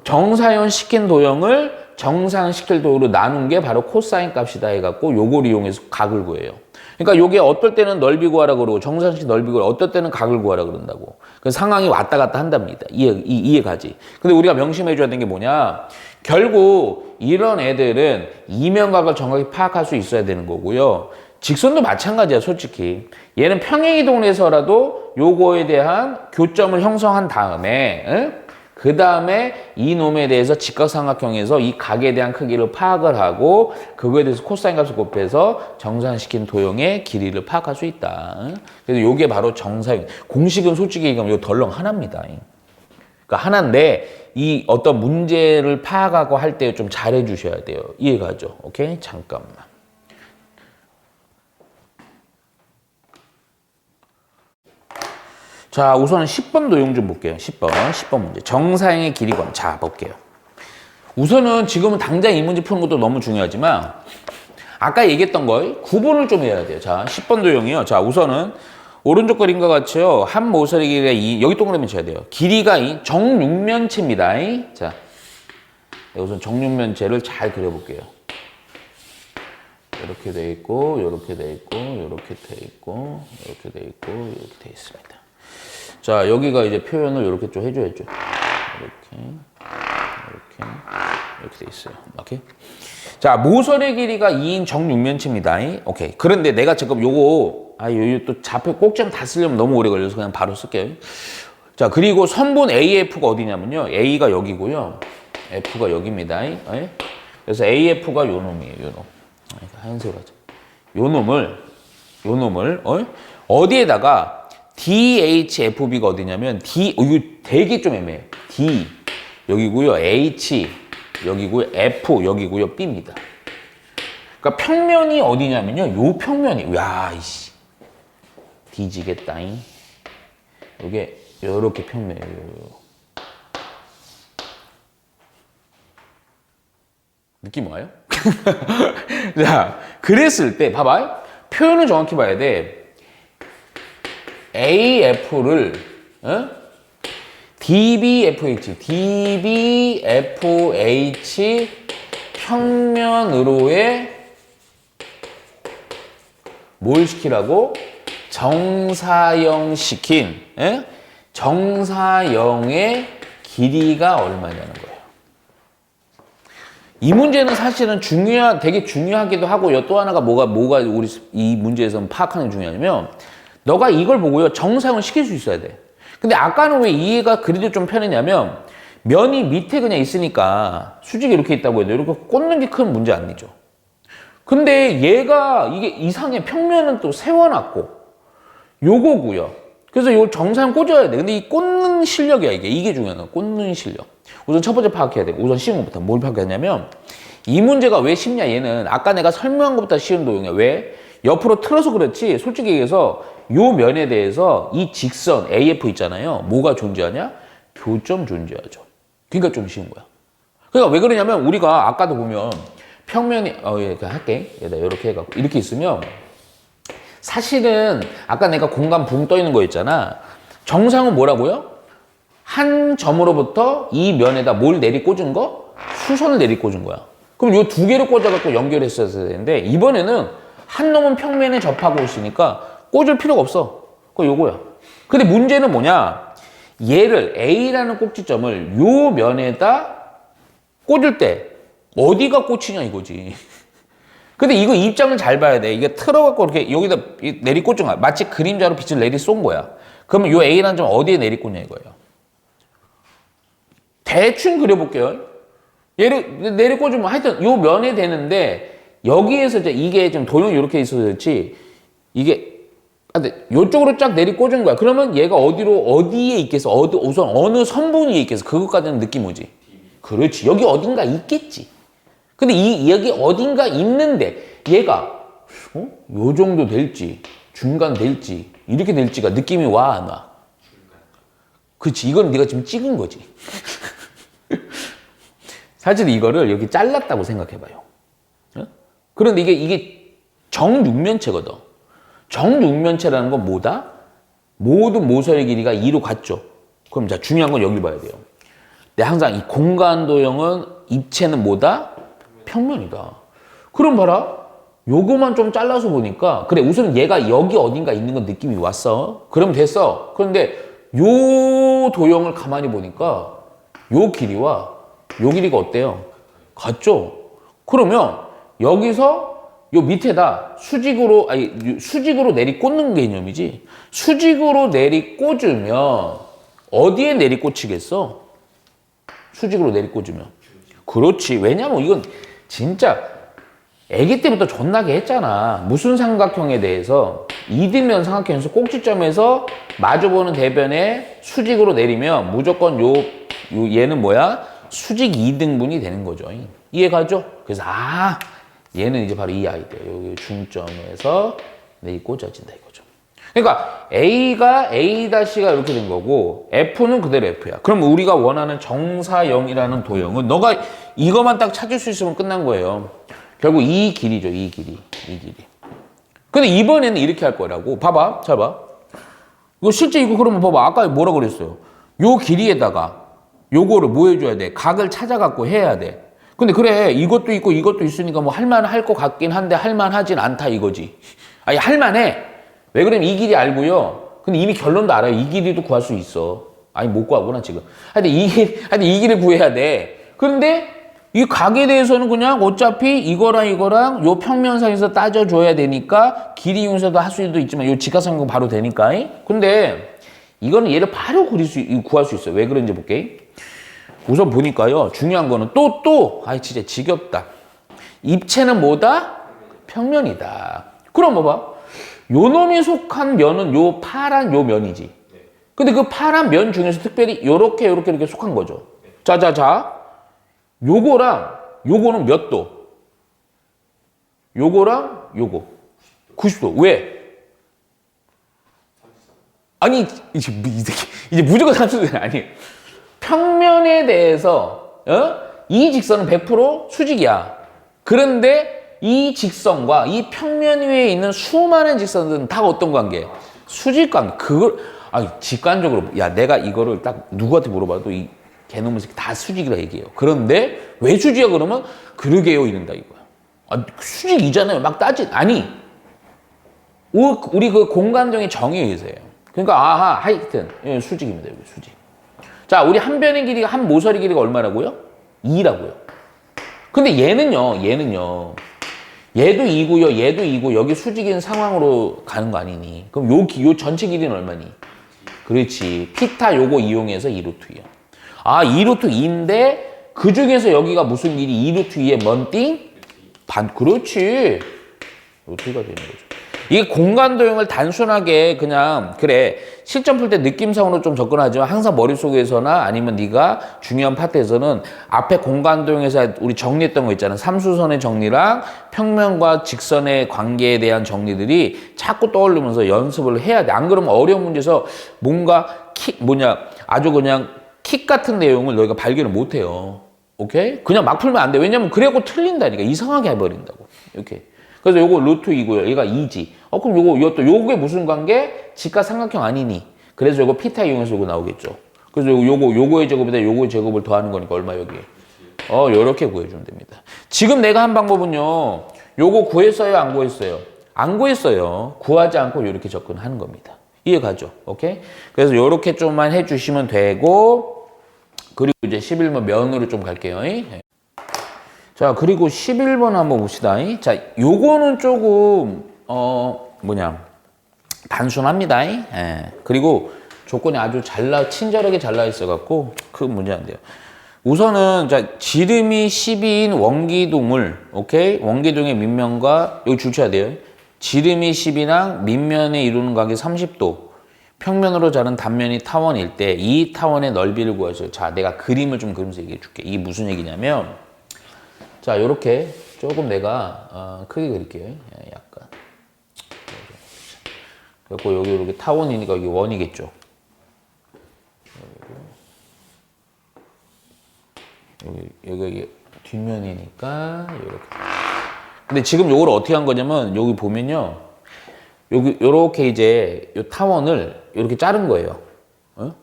정사형 시킨 도형을 정사형 시킬 도형으로 나눈 게 바로 코사인 값이다 해갖고 요걸 이용해서 각을 구해요. 그러니까 요게 어떨 때는 넓이 구하라 그러고 정사형 시킨 넓이 구하라, 어떨 때는 각을 구하라 그런다고. 그 상황이 왔다 갔다 한답니다. 이해가지. 근데 우리가 명심해 줘야 되는 게 뭐냐? 결국 이런 애들은 이면각을 정확히 파악할 수 있어야 되는 거고요. 직선도 마찬가지야, 솔직히. 얘는 평행이동을 해서라도 요거에 대한 교점을 형성한 다음에, 그 다음에 이 놈에 대해서 직각삼각형에서 이 각에 대한 크기를 파악을 하고 그거에 대해서 코사인 값을 곱해서 정산시킨 도형의 길이를 파악할 수 있다. 그래서 요게 바로 정사형. 공식은 솔직히 얘기하면 요 덜렁 하나입니다. 그러니까 하나인데 이 어떤 문제를 파악하고 할 때 좀 잘해 주셔야 돼요. 이해가죠? 오케이? 잠깐만. 자, 우선 10번 도형 좀 볼게요. 10번 문제. 정사형의 길이권. 자, 볼게요. 우선은 지금은 당장 이 문제 푸는 것도 너무 중요하지만 아까 얘기했던 거 구분을 좀 해야 돼요. 자, 10번 도형이요. 자, 우선은 오른쪽 그림과 같이요. 한 모서리 길이가 여기 동그라미 쳐야 돼요. 길이가 정육면체입니다. 자, 우선 정육면체를 잘 그려볼게요. 이렇게 돼 있고, 이렇게 돼 있고, 이렇게 돼 있고, 이렇게 돼 있고, 이렇게 돼 있습니다. 자, 여기가 이제 표현을 이렇게 좀 해줘야죠. 이렇게 돼 있어요. 오케이. 자, 모서리 길이가 2인 정육면체입니다. 오케이. 그런데 내가 지금 요거 또 좌표 꼭지점 다 쓰려면 너무 오래 걸려서 그냥 바로 쓸게요. 자, 그리고 선분 AF가 어디냐면요. A가 여기고요. F가 여기입니다. 그래서 AF가 요 놈이에요. 요 놈. 하얀색으로 하자. 요 놈을 어디에다가 DHFB가 어디냐면 이거 되게 좀 애매해. D 여기고요. H 여기고요. F 여기고요. B입니다. 그러니까 평면이 어디냐면요. 요 평면이. 야, 이씨. 뒤지겠다잉. 요게 요렇게 평면이에요. 느낌 와요? 자, 그랬을 때 봐봐. 표현을 정확히 봐야 돼. AF를 DBFH 평면으로의 뭘 시키라고? 정사형 시킨 정사형의 길이가 얼마냐는 거예요. 이 문제는 사실은 되게 중요하기도 하고요. 또 하나가 뭐가 우리 이 문제에서 파악하는 게 중요하냐면 너가 이걸 보고요. 정사형을 시킬 수 있어야 돼. 근데 아까는 왜 이해가 그래도 좀 편했냐면 면이 밑에 그냥 있으니까 수직이 이렇게 있다고 해도 이렇게 꽂는 게 큰 문제 아니죠. 근데 얘가 이게 이상해. 평면은 또 세워놨고 요거고요. 그래서 요 정사형 꽂아야 돼. 근데 이 꽂는 실력이야 이게 중요한 거야. 꽂는 실력. 우선 첫 번째 파악해야 돼. 우선 쉬운 것부터 뭘 파악하냐면 이 문제가 왜 쉽냐 얘는 아까 내가 설명한 것보다 쉬운 도형이야. 왜? 옆으로 틀어서 그렇지 솔직히 얘기해서 요 면에 대해서 이 직선 AF 있잖아요. 뭐가 존재하냐? 교점 존재하죠. 그러니까 좀 쉬운 거야. 그러니까 왜 그러냐면 우리가 아까도 보면 평면이 그냥 할게. 얘다 이렇게 해갖고 이렇게 있으면 사실은 아까 내가 공간 붕 떠 있는 거 있잖아. 정상은 뭐라고요? 한 점으로부터 이 면에다 뭘 내리 꽂은 거? 수선을 내리 꽂은 거야. 그럼 요 두 개를 꽂아갖고 연결했어야 되는데 이번에는 한 놈은 평면에 접하고 있으니까 꽂을 필요가 없어. 그거 요거야. 근데 문제는 뭐냐? 얘를 A라는 꼭지점을 요 면에다 꽂을 때 어디가 꽂히냐 이거지. 근데 이거 입장을 잘 봐야 돼. 이게 틀어갖고 이렇게 여기다 내리 꽂은 거야. 마치 그림자로 빛을 내리 쏜 거야. 그러면 요 A라는 점 어디에 내리 꽂냐 이거예요. 대충 그려볼게요. 얘를 내리 꽂으면 하여튼 요 면에 되는데 여기에서 이게 좀 도형이 이렇게 있어서 그렇지 이게 근데 요쪽으로 쫙 내리 꽂은 거야. 그러면 얘가 어디에 있겠어? 우선 어느 선분위에 있겠어? 그것까지는 느낌 오지. 그렇지. 여기 어딘가 있겠지. 근데 여기 어딘가 있는데 얘가 요 정도 될지 중간 될지 이렇게 될지가 느낌이 와 안 와? 그렇지. 이건 네가 지금 찍은 거지. 사실 이거를 여기 잘랐다고 생각해봐요. 그런데 이게 정육면체거든. 정육면체라는 건 뭐다? 모든 모서리 길이가 2로 같죠. 그럼 자 중요한 건 여기 봐야 돼요. 근데 항상 이 공간도형은 입체는 뭐다? 평면이다. 그럼 봐라. 요거만 좀 잘라서 보니까 그래 우선 얘가 여기 어딘가 있는 건 느낌이 왔어. 그럼 됐어. 그런데 요 도형을 가만히 보니까 요 길이와 요 길이가 어때요? 같죠? 그러면 여기서 요 밑에다 수직으로 내리 꽂는 개념이지. 수직으로 내리 꽂으면 어디에 내리 꽂히겠어? 수직으로 내리 꽂으면. 그렇지. 왜냐면 이건 진짜 아기 때부터 존나게 했잖아. 무슨 삼각형에 대해서 이등변 삼각형에서 꼭지점에서 마주보는 대변에 수직으로 내리면 무조건 얘는 뭐야? 수직 2등분이 되는 거죠. 이해가죠? 그래서 얘는 이제 바로 이 아이디어. 여기 중점에서 내리 꽂아진다 이거죠. 그러니까 A가 A-가 이렇게 된 거고 F는 그대로 F야. 그럼 우리가 원하는 정사형이라는 도형은 너가 이것만 딱 찾을 수 있으면 끝난 거예요. 결국 이 길이죠. 이 길이. 근데 이번에는 이렇게 할 거라고. 봐봐. 잘 봐. 이거 실제 이거 그러면 봐봐. 아까 뭐라 그랬어요? 요 길이에다가 요거를 뭐 해줘야 돼? 각을 찾아갖고 해야 돼. 근데 그래 이것도 있고 이것도 있으니까 뭐 할만할 것 같긴 한데 할만하진 않다 이거지. 아니 할만해. 왜 그러면 이 길이 알고요. 근데 이미 결론도 알아요. 이 길이도 구할 수 있어. 아니 못 구하구나 지금. 하여튼 이 길을 구해야 돼. 그런데 이 각에 대해서는 그냥 어차피 이거랑 요 평면상에서 따져줘야 되니까 길이 이용해서도 할 수도 있지만 요 직각삼각형 바로 되니까. 근데 이거는 얘를 바로 구할 수 있어요. 왜 그런지 볼게. 우선 보니까요. 중요한 거는 진짜 지겹다. 입체는 뭐다? 평면이다. 그럼 봐봐. 요 놈이 속한 면은 요 파란 요 면이지. 근데 그 파란 면 중에서 특별히 요렇게 속한 거죠. 자. 요거는 몇 도? 요거랑 요거. 90도. 왜? 아니 이제 무조건 삼수는 아니. 평면에 대해서 이 직선은 100% 수직이야. 그런데 이 직선과 이 평면 위에 있는 수많은 직선들은 다 어떤 관계? 수직 관계. 그걸 직관적으로 야 내가 이거를 딱 누구한테 물어봐도 이 개놈의 새끼 다 수직이라 얘기해요. 그런데 왜 수직이야 그러면 그러게요 이런다 이거야. 수직이잖아요. 막 아니 우리 그 공간정의 정의에 의해서예요. 그러니까 하여튼 수직입니다. 여기 수직. 자, 우리 한 변의 길이가 한 모서리 길이가 얼마라고요? 2라고요. 근데 얘도 2고요. 얘도 2고 여기 수직인 상황으로 가는 거 아니니? 그럼 요 전체 길이는 얼마니? 그렇지. 피타 요거 이용해서 2루트 2야. 2루트 2인데 그 중에서 여기가 무슨 길이 2루트 2의 뭔 띵? 그렇지. 루트가 되는 거죠. 이게 공간 도형을 단순하게 그냥 그래 실전 풀 때 느낌상으로 좀 접근하지만 항상 머릿속에서나 아니면 네가 중요한 파트에서는 앞에 공간 도형에서 우리 정리했던 거 있잖아. 삼수선의 정리랑 평면과 직선의 관계에 대한 정리들이 자꾸 떠오르면서 연습을 해야 돼. 안 그러면 어려운 문제에서 뭔가 아주 그냥 킥 같은 내용을 너희가 발견을 못 해요. 오케이? 그냥 막 풀면 안 돼. 왜냐면 그래갖고 틀린다니까. 이상하게 해버린다고. 이렇게. 그래서 요거 루트 2고요. 얘가 2지. 그럼 요게 무슨 관계? 직각 삼각형 아니니? 그래서 요거 피타 이용해서 요거 나오겠죠. 그래서 요거의 제곱에다 요거의 제곱을 더하는 거니까 얼마 여기에? 요렇게 구해주면 됩니다. 지금 내가 한 방법은요. 요거 구했어요? 안 구했어요? 안 구했어요. 구하지 않고 요렇게 접근하는 겁니다. 이해가죠? 오케이? 그래서 요렇게 좀만 해주시면 되고, 그리고 이제 11번 면으로 좀 갈게요. 자, 그리고 11번 한번 봅시다. 자, 요거는 조금, 단순합니다. 그리고 조건이 아주 친절하게 잘 나와 있어갖고, 큰 문제 안 돼요. 우선은, 자, 지름이 12인 원기둥을, 오케이? 원기둥의 밑면과, 여기 줄 쳐야 돼요. 지름이 10이랑 밑면에 이루는 각이 30도. 평면으로 자른 단면이 타원일 때, 이 타원의 넓이를 구하셔요. 자, 내가 그림을 좀 그리면서 얘기해 줄게. 이게 무슨 얘기냐면, 자, 요렇게 조금 내가 크게 그릴게요. 약간. 그리고 여기 이렇게 타원이니까 여기 원이겠죠. 여기 뒷면이니까 이렇게. 근데 지금 요걸 어떻게 한 거냐면 여기 보면요. 여기 요렇게 이제 요 타원을 이렇게 자른 거예요.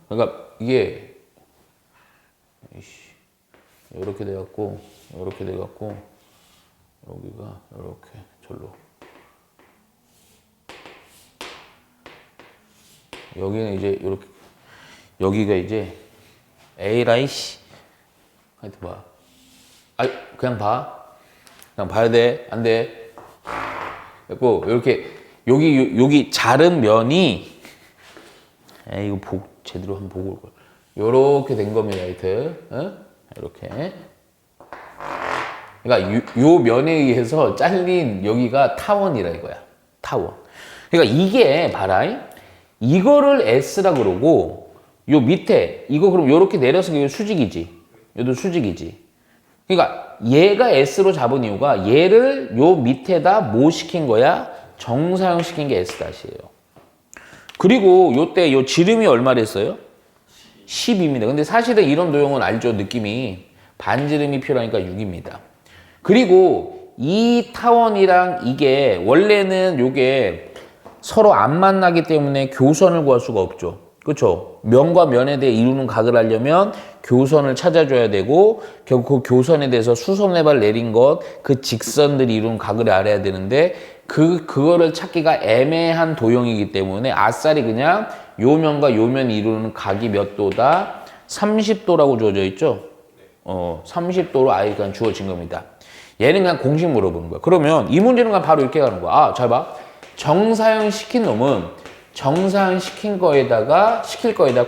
그러니까 이게 이렇게 돼갖고 이렇게 돼갖고 여기가 이렇게 절로 여기는 이제 이렇게 여기가 이제 A라인 씨 하여튼 봐. 그냥 봐야 돼. 안 돼. 그리고 이렇게 여기 자른 면이 이거 제대로 한번 보고 올 걸. 요렇게 된 겁니다. 하여튼 이렇게. 그러니까 요 면에 의해서 잘린 여기가 타원이라 이거야. 타원. 그러니까 이게 봐라. 이거를 S라 그러고 요 밑에 이거 그럼 요렇게 내려서 이거 수직이지. 얘도 수직이지. 그러니까 얘가 S로 잡은 이유가 얘를 요 밑에다 뭐 시킨 거야? 정사형 시킨 게 S-이에요. 그리고 요때 요 지름이 얼마랬어요? 10입니다. 근데 사실은 이런 도형은 알죠? 느낌이 반지름이 필요하니까 6입니다. 그리고 이 타원이랑 이게 원래는 요게 서로 안 만나기 때문에 교선을 구할 수가 없죠. 그렇죠? 면과 면에 대해 이루는 각을 하려면 교선을 찾아줘야 되고 결국 그 교선에 대해서 수선레바를 내린 것, 그 직선들이 이루는 각을 알아야 되는데 그거를 찾기가 애매한 도형이기 때문에 아싸리 그냥 요 면과 요 면이 이루는 각이 몇 도다? 30도라고 주어져 있죠? 30도로 아예 그냥 주어진 겁니다. 얘는 그냥 공식 물어보는 거야. 그러면 이 문제는 그냥 바로 이렇게 가는 거야. 잘 봐. 정사형 시킨 놈은 정사형 시킬 거에다가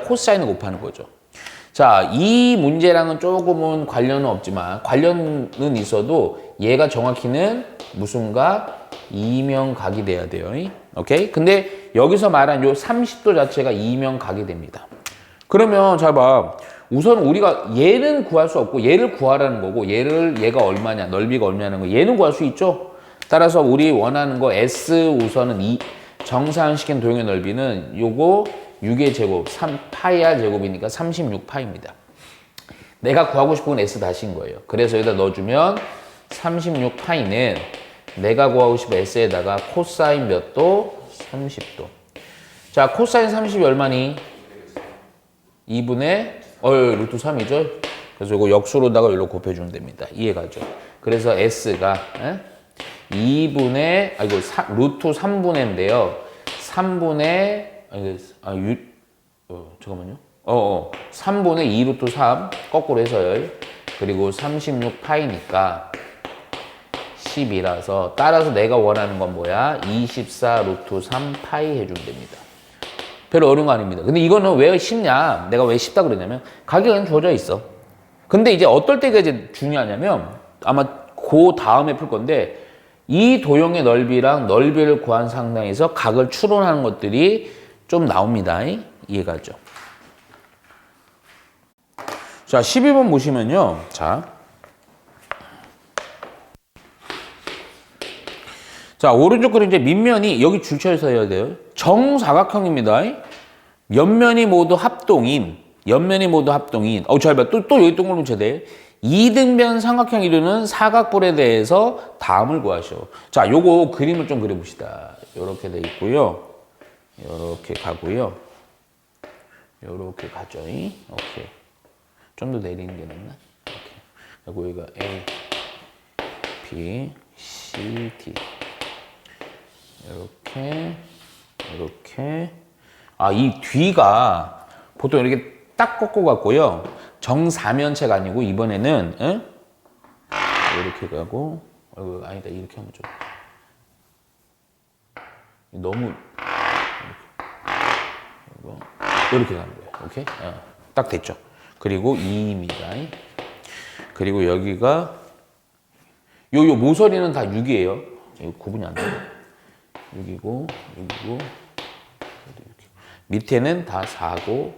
코사인을 곱하는 거죠. 자, 이 문제랑은 조금은 관련은 없지만 관련은 있어도 얘가 정확히는 무슨 각? 이면각이 돼야 돼요. 오케이? 근데 여기서 말한 요 30도 자체가 이면각이 됩니다. 그러면 잘 봐. 우선 우리가 얘는 구할 수 없고 얘를 구하라는 거고 얘가 얼마냐, 넓이가 얼마냐는 거 얘는 구할 수 있죠. 따라서 우리 원하는 거 S 우선은 이 정사형시킨 도형의 넓이는 요거 6의 제곱 3파이r 제곱이니까 36파입니다. 내가 구하고 싶은 건 S 다시인 거예요. 그래서 여기다 넣어주면 36파이는 내가 구하고 싶은 S에다가 코사인 몇 도? 30도. 자, 코사인 30이 얼마니? 2분의 루트 3이죠. 그래서 이거 역수로다가 여기로 곱해주면 됩니다. 이해가죠? 그래서 S가 2분의 루트 3분의인데요. 3분의 잠깐만요. 3분의 2 루트 3 거꾸로 해서요. 그리고 36파이니까 10이라서 따라서 내가 원하는 건 뭐야? 24 루트 3파이 해주면 됩니다. 별로 어려운 거 아닙니다. 근데 이거는 왜 쉽냐? 내가 왜 쉽다 그러냐면 가격은 주어져 있어. 근데 이제 어떨 때가 이제 중요하냐면 아마 그 다음에 풀 건데 이 도형의 넓이랑 넓이를 구한 상당에서 각을 추론하는 것들이 좀 나옵니다. 이해가죠? 자, 12번 보시면요. 자, 오른쪽 그림 이제 밑면이 여기 줄쳐서 해야 돼요. 정사각형입니다. 옆면이 모두 합동인. 잘 봐. 또 여기 동글 뭉쳐야 돼. 이등변 삼각형 이루는 사각볼에 대해서 다음을 구하시오. 자, 요거 그림을 좀 그려봅시다. 요렇게 돼 있고요. 요렇게 가고요. 요렇게 가죠. 오케이. 좀 더 내리는 게 낫나? 오케이. 그리고 여기가 A, B, C, D. 이렇게. 이 뒤가 보통 이렇게 딱 꺾고 갔고요. 정사면체가 아니고 이번에는 이렇게 가고 아니다 이렇게 하면 좀 너무 이렇게 가는 거예요. 오케이? 딱 됐죠. 그리고 2입니다. 그리고 여기가 요 모서리는 다 6이에요. 이거 구분이 안 돼요. 6이고 이렇게. 밑에는 다 4고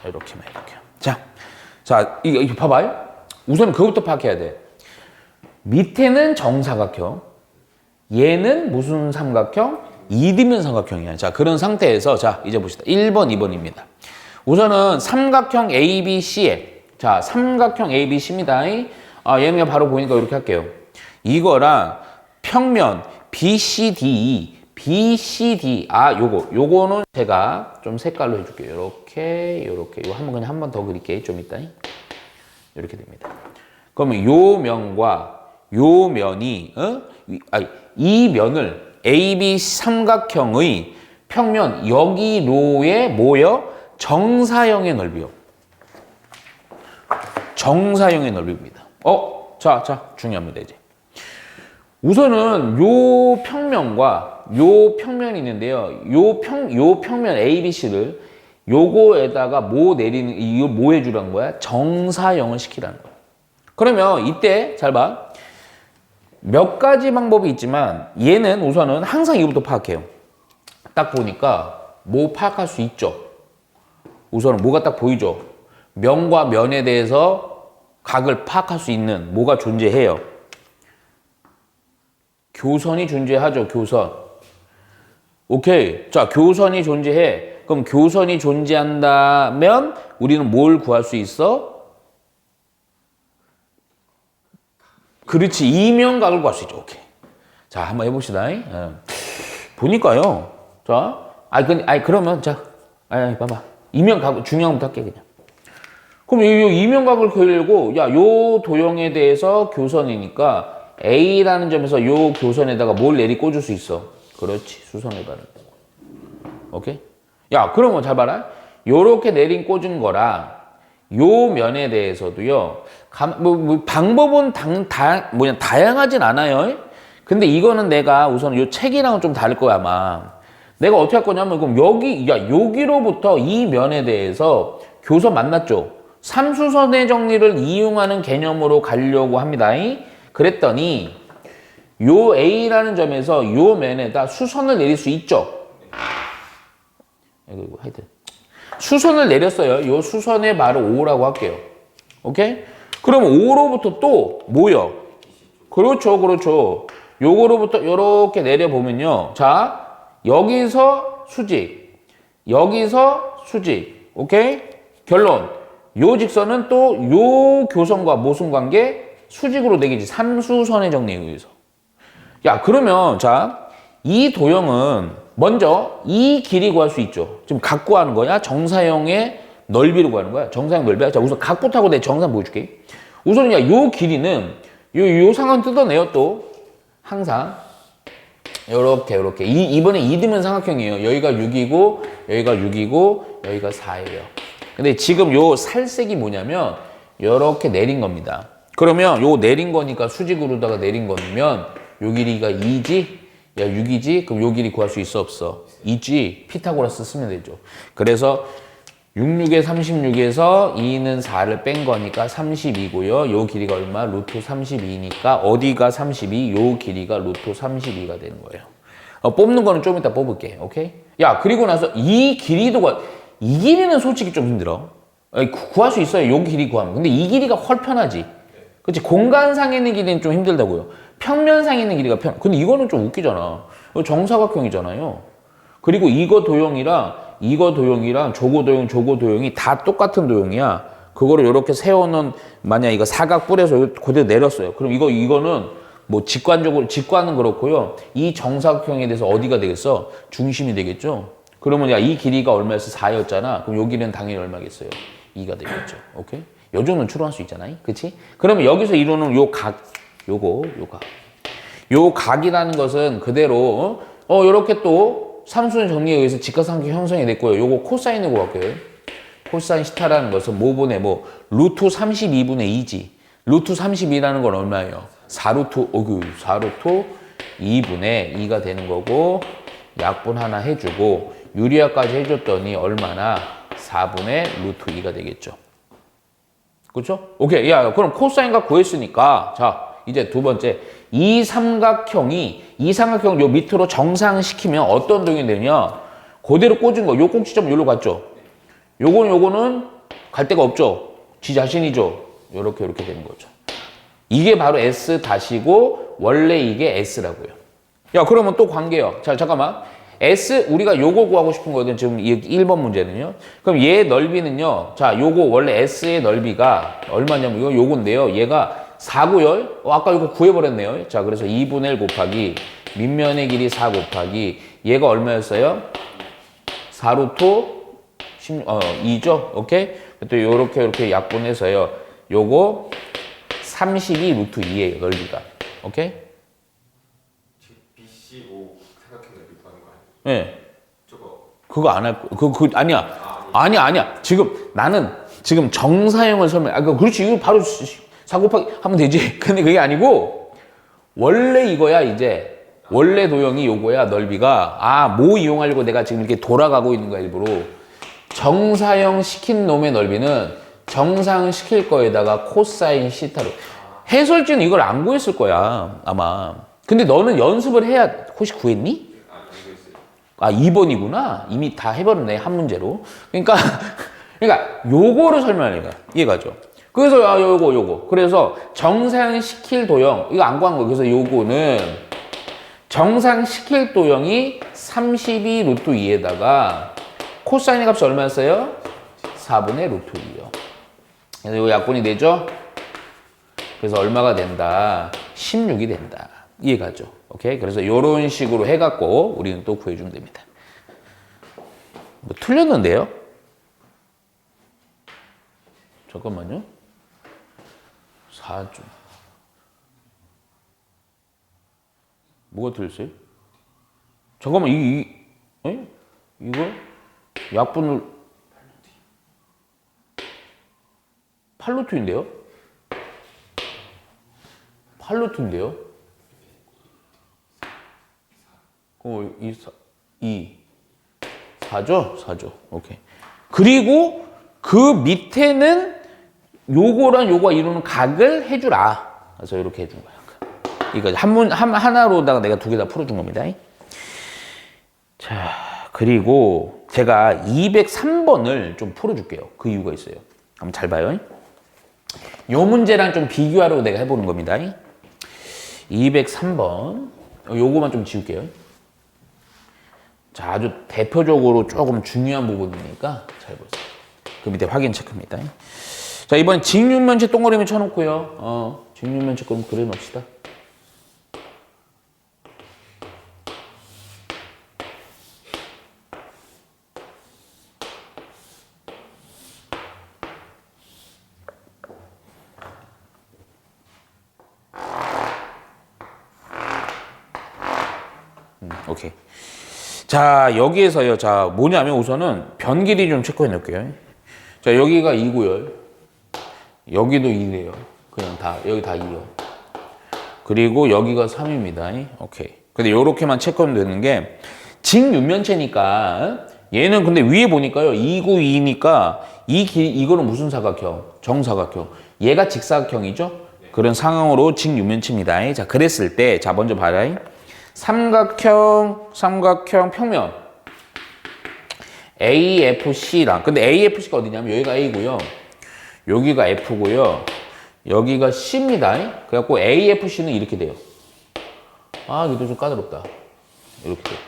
이렇게만 이렇게. 자, 이거 봐봐요. 우선 그것부터 파악해야 돼. 밑에는 정사각형, 얘는 무슨 삼각형? 이등변 삼각형이야. 자, 그런 상태에서 이제 봅시다. 1번, 2번입니다. 우선은 삼각형 ABC에 삼각형 ABC입니다. 얘는 바로 보니까 이렇게 할게요. 이거랑 평면 BCD 요거는 제가 좀 색깔로 해줄게요. 요렇게 이거 그냥 한 번 더 그릴게요. 좀 이따 이렇게 됩니다. 그러면 요 면과 요 면이 이 면을 AB 삼각형의 평면 여기 로에 모여 정사형의 넓이요. 정사형의 넓이입니다. 자, 중요합니다, 이제. 우선은 요 평면과 요 평면이 있는데요. 요 평면 ABC를 요거에다가 이거 뭐 해주라는 거야? 정사형을 시키라는 거야. 그러면 이때 잘 봐. 몇 가지 방법이 있지만 얘는 우선은 항상 이거부터 파악해요. 딱 보니까 뭐 파악할 수 있죠. 우선은 뭐가 딱 보이죠. 면과 면에 대해서 각을 파악할 수 있는 뭐가 존재해요. 교선이 존재하죠. 교선. 오케이. 자, 교선이 존재해. 그럼 교선이 존재한다면 우리는 뭘 구할 수 있어? 그렇지. 이면각을 구할 수 있죠. 오케이. 자, 한번 해봅시다. 보니까요. 자, 그러면 봐봐. 이면각 중요한 것부터 할게 그냥. 그럼 이 이면각을 그리고 요 도형에 대해서 교선이니까 A라는 점에서 요 교선에다가 뭘 내리 꽂을 수 있어? 그렇지. 수선해봐라. 오케이? 그러면 잘 봐라. 요렇게 내린 꽂은 거랑 요 면에 대해서도요. 방법은 다양하진 않아요. 근데 이거는 내가 우선 요 책이랑은 좀 다를 거야, 아마. 내가 어떻게 할 거냐면, 그럼 여기로부터 이 면에 대해서 교선 만났죠? 삼수선의 정리를 이용하는 개념으로 가려고 합니다. 그랬더니 요 A라는 점에서 요 면에다 수선을 내릴 수 있죠. 하여튼 수선을 내렸어요. 요 수선에 바로 5라고 할게요. 오케이? 그럼 5로부터 또 뭐요? 그렇죠. 요거로부터 요렇게 내려보면요. 자, 여기서 수직, 여기서 수직. 오케이? 결론. 요 직선은 또 요 교선과 모순 관계 수직으로 되겠지. 삼수선의 정리에 의해서. 야, 그러면 자, 이 도형은 먼저 이 길이 구할 수 있죠. 지금 각 구하는 거야? 정사형의 넓이를 구하는 거야? 정사형 넓이야? 자, 우선 각부터 하고 내 정상 보여줄게. 우선 요 길이는 요 상황 뜯어내요. 또 항상 요렇게 이번에 2디면 삼각형이에요. 여기가 6이고 여기가 6이고 여기가 4예요. 근데 지금 요 살색이 뭐냐면 요렇게 내린 겁니다. 그러면 요 내린 거니까 수직으로다가 내린 거면 요 길이가 2지? 야 6이지? 그럼 요 길이 구할 수 있어 없어? 있지? 피타고라스 쓰면 되죠. 그래서 66에 36에서 2는 4를 뺀 거니까 32고요. 요 길이가 얼마? 루트 32니까 어디가 32? 요 길이가 루트 32가 되는 거예요. 뽑는 거는 좀 이따 뽑을게. 오케이? 야, 그리고 나서 이 길이도 이 길이는 솔직히 좀 힘들어. 구할 수 있어요. 요 길이 구하면. 근데 이 길이가 훨 편하지. 그렇지? 공간상에 있는 길이는 좀 힘들다고요. 평면상에 있는 길이가 근데 이거는 좀 웃기잖아. 정사각형이잖아요. 그리고 이거 도형이랑 저거 도형이 다 똑같은 도형이야. 그거를 이렇게 세워놓은, 만약 이거 사각 뿌려서 그대로 내렸어요. 그럼 이거는 뭐 직관은 그렇고요. 이 정사각형에 대해서 어디가 되겠어? 중심이 되겠죠? 그러면 야, 이 길이가 얼마였어? 4였잖아. 그럼 요 길이는 당연히 얼마겠어요? 2가 되겠죠. 오케이? 요 정도는 추론할 수 있잖아. 그치? 그러면 여기서 이루는 요 각, 요 각이라는 것은 그대로, 요렇게 또 삼수의 정리에 의해서 직각삼각형 형성이 됐고요. 요거 코사인을 구할게요. 코사인 시타라는 것은 뭐분의 루트 32분의 2지. 루트 32라는 건 얼마예요? 4루트 2분의 2가 되는 거고, 약분 하나 해주고, 유리화까지 해줬더니 얼마나? 4분의 루트 2가 되겠죠. 그렇죠? 오케이. 야, 그럼 코사인각 구했으니까, 자, 이제 두 번째. 이 삼각형 요 밑으로 정상시키면 어떤 도형이 되냐? 그대로 꽂은 거. 요 꼭지점 요로 갔죠? 요거는 갈 데가 없죠? 지 자신이죠? 요렇게 되는 거죠. 이게 바로 S 다시고, 원래 이게 S라고요. 야, 그러면 또 관계요. 자, 잠깐만. S, 우리가 요거 구하고 싶은 거거든. 지금 1번 문제는요. 그럼 얘 넓이는요. 자, 요거 원래 S의 넓이가 얼마냐면, 요건데요. 얘가 4고요. 아까 이거 구해버렸네요. 자, 그래서 2분의 1 곱하기 밑면의 길이 4 곱하기 얘가 얼마였어요? 4루트 2죠? 오케이? 또 요렇게 약분해서요. 요거 32 루트 2예요. 넓이가. 오케이?
지금 BC5 삼각형 넓이 구하는 거 아니에요?
네.
저거
그거 안 할 거. 아니야. 아니야. 나는 지금 정사형을 그렇지. 이거 바로 4 곱하기 하면 되지. 근데 그게 아니고, 원래 이거야, 이제. 원래 도형이 요거야, 넓이가. 뭐 이용하려고 내가 지금 이렇게 돌아가고 있는 거야, 일부러. 정사형 시킨 놈의 넓이는 정상 시킬 거에다가 코사인 시타로. 해설지는 이걸 안 구했을 거야, 아마. 근데 너는 연습을 해야, 혹시 구했니?
안 있어요.
2번이구나. 이미 다 해버렸네, 한 문제로. 그러니까 요거를 설명하는 거야. 이해가죠? 그래서 요거. 그래서 정상시킬 도형 이거 안 구한 거. 그래서 요거는 정상시킬 도형이 32 루트 2에다가 코사인의 값이 얼마였어요? 4분의 루트 2요. 그래서 요 약분이 되죠? 그래서 얼마가 된다? 16이 된다. 이해가죠? 오케이? 그래서 요런 식으로 해갖고 우리는 또 구해주면 됩니다. 뭐 틀렸는데요? 잠깐만요. 4주. 뭐가 틀렸어요? 잠깐만, 이거? 약분을 8루트인데요? 8루트인데요? 4죠? 오케이. 그리고 그 밑에는 요거랑 요거가 이루는 각을 해주라. 그래서 이렇게 해준 거야. 이거 하나로다가 내가 두 개 다 풀어준 겁니다. 자, 그리고 제가 203번을 좀 풀어줄게요. 그 이유가 있어요. 한번 잘 봐요. 요 문제랑 좀 비교하려고 내가 해보는 겁니다. 203번. 요거만 좀 지울게요. 자, 아주 대표적으로 조금 중요한 부분이니까 잘 보세요. 그 밑에 확인 체크입니다. 자, 이번 직육면체 동그라미 쳐놓고요. 직육면체 그럼 그려놓읍시다. 오케이. 자, 여기에서요. 자, 뭐냐면 우선은 변 길이 좀 체크해 놓을게요. 자, 여기가 2고요. 여기도 2네요. 그냥 다, 여기 다 2요. 그리고 여기가 3입니다. 오케이. 근데 요렇게만 체크하면 되는 게, 직육면체니까, 얘는 근데 위에 보니까요. 2구 2니까, 이거는 무슨 사각형? 정사각형. 얘가 직사각형이죠? 그런 상황으로 직육면체입니다. 자, 그랬을 때, 자, 먼저 봐라. 삼각형 평면 AFC랑, 근데 AFC가 어디냐면 여기가 A고요, 여기가 F고요, 여기가 C입니다. 그래갖고 AFC는 이렇게 돼요. 아, 이것도 좀 까다롭다. 이렇게 돼요.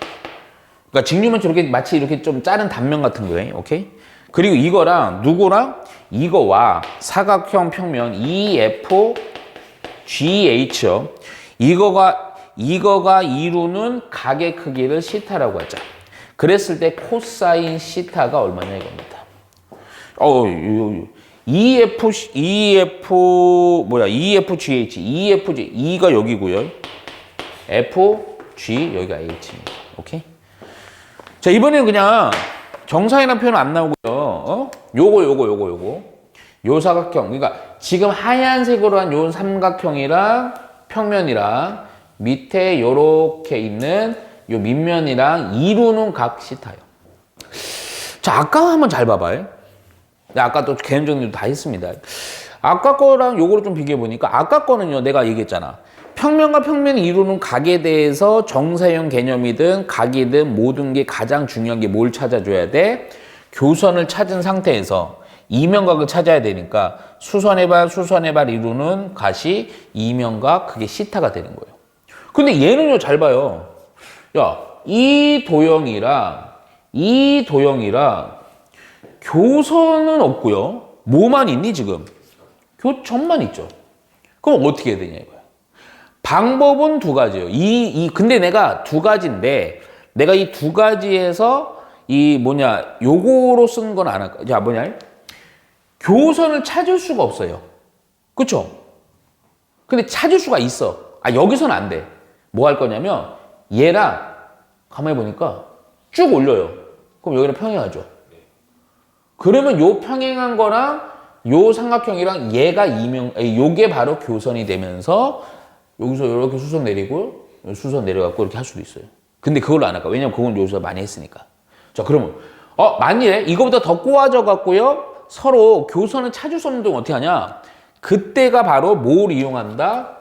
그러니까 직육면체 이렇게 마치 이렇게 좀 자른 단면 같은 거예요. 오케이? 그리고 이거랑 누구랑 이거와 사각형 평면 EFGH요. 이거가 이루는 각의 크기를 시타라고 하자. 그랬을 때 코사인 시타가 얼마냐 이겁니다. EFGH, E가 여기고요. FG 여기가 H입니다. 오케이? 자, 이번에는 그냥 정사이라는 표현 안 나오고요. 요거. 요 사각형. 그러니까 지금 하얀색으로 한 요 삼각형이랑 평면이랑 밑에 요렇게 있는 요 밑면이랑 이루는 각 시타요. 자, 아까 한번 잘 봐봐요. 아까 또 개념 정리도 다 했습니다. 아까 거랑 요거를 좀 비교해 보니까 아까 거는요, 내가 얘기했잖아. 평면과 평면이 이루는 각에 대해서 정사형 개념이든 각이든 모든 게 가장 중요한 게 뭘 찾아줘야 돼? 교선을 찾은 상태에서 이면각을 찾아야 되니까 수선의 발 이루는 각이 이면각, 그게 시타가 되는 거예요. 근데 얘는요, 잘 봐요. 야, 이 도형이랑 교선은 없고요. 뭐만 있니 지금? 교점만 있죠. 그럼 어떻게 해야 되냐 이거야. 방법은 두 가지예요. 근데 내가 두 가지인데 내가 이 두 가지에서 요거로 쓴 건 안 할까? 자, 교선을 찾을 수가 없어요. 그쵸? 근데 찾을 수가 있어. 여기서는 안 돼. 뭐 할 거냐면 얘랑 가만히 보니까 쭉 올려요. 그럼 여기는 평행하죠. 그러면 요 평행한 거랑 요 삼각형이랑 얘가 요게 바로 교선이 되면서 여기서 이렇게 수선 내리고 수선 내려갖고 이렇게 할 수도 있어요. 근데 그걸로 안 할까? 왜냐면 그건 여기서 많이 했으니까. 자, 그러면 만일에 이거보다 더 꼬아져 갖고요, 서로 교선을 찾을 수 없는 동안 어떻게 하냐? 그때가 바로 뭘 이용한다?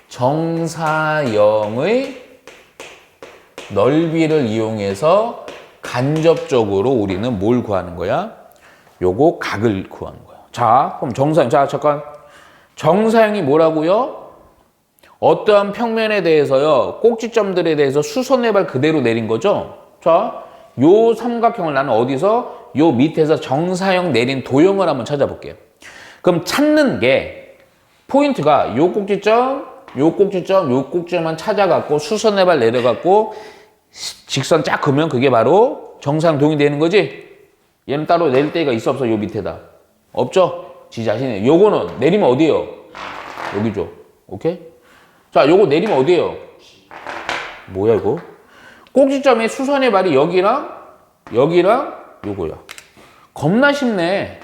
정사형의 넓이를 이용해서 간접적으로 우리는 뭘 구하는 거야? 요거 각을 구하는 거야. 자, 그럼 정사형. 자, 잠깐. 정사형이 뭐라고요? 어떠한 평면에 대해서요, 꼭지점들에 대해서 수선의 발 그대로 내린 거죠? 자, 요 삼각형을 나는 어디서? 요 밑에서 정사형 내린 도형을 한번 찾아볼게요. 그럼 찾는 게, 포인트가 요 꼭지점만 찾아갖고 수선의 발 내려갖고 직선 쫙 그으면 그게 바로 정사형 도형이 되는 거지? 얘는 따로 내릴 데가 있어 없어? 요 밑에다. 없죠? 지 자신이. 요거는 내리면 어디에요? 여기죠. 오케이? 자, 요거 내리면 어디에요? 뭐야 이거? 꼭지점의 수선의 발이 여기랑 요거야. 겁나 쉽네.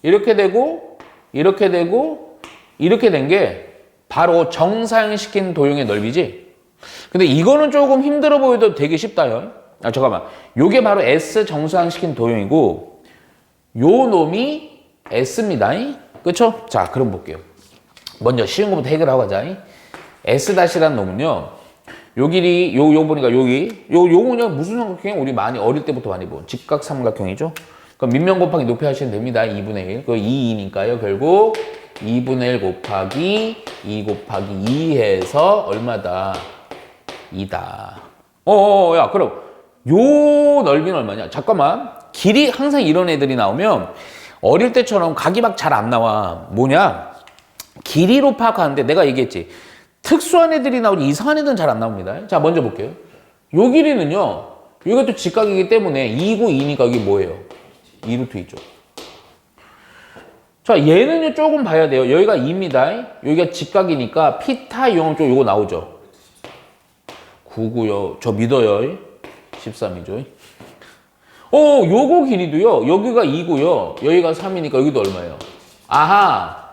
이렇게 되고 이렇게 된 게 바로 정사형시킨 도형의 넓이지. 근데 이거는 조금 힘들어 보여도 되게 쉽다요. 잠깐만. 요게 바로 S 정사형시킨 도형이고 요 놈이 S입니다. 그쵸? 자, 그럼 볼게요. 먼저 쉬운 것부터 해결하고 가자. S-라는 놈은요, 요 길이, 보니까 요거는 무슨 삼각형이에요? 우리 어릴 때부터 많이 본 직각삼각형이죠? 그럼 밑면 곱하기 높이 하시면 됩니다. 2분의 1. 그거 2니까요. 결국 2분의 1 곱하기 2 곱하기 2 해서 얼마다? 2다. 야, 그럼 요 넓이는 얼마냐? 잠깐만. 길이 항상 이런 애들이 나오면 어릴 때처럼 각이 막 잘 안 나와. 뭐냐? 길이로 파악하는데 내가 얘기했지. 특수한 애들이 나오지 이상한 애들은 잘 안 나옵니다. 자, 먼저 볼게요. 요 길이는요. 이것도 직각이기 때문에 2고 2니까 여기 뭐예요? 2루트 2죠. 자, 얘는요 조금 봐야 돼요. 여기가 2입니다. 여기가 직각이니까 피타 이용 쪽 요거 나오죠. 9고요. 저 믿어요. 13이죠. 요거 길이도요. 여기가 2고요. 여기가 3이니까 여기도 얼마예요? 아하.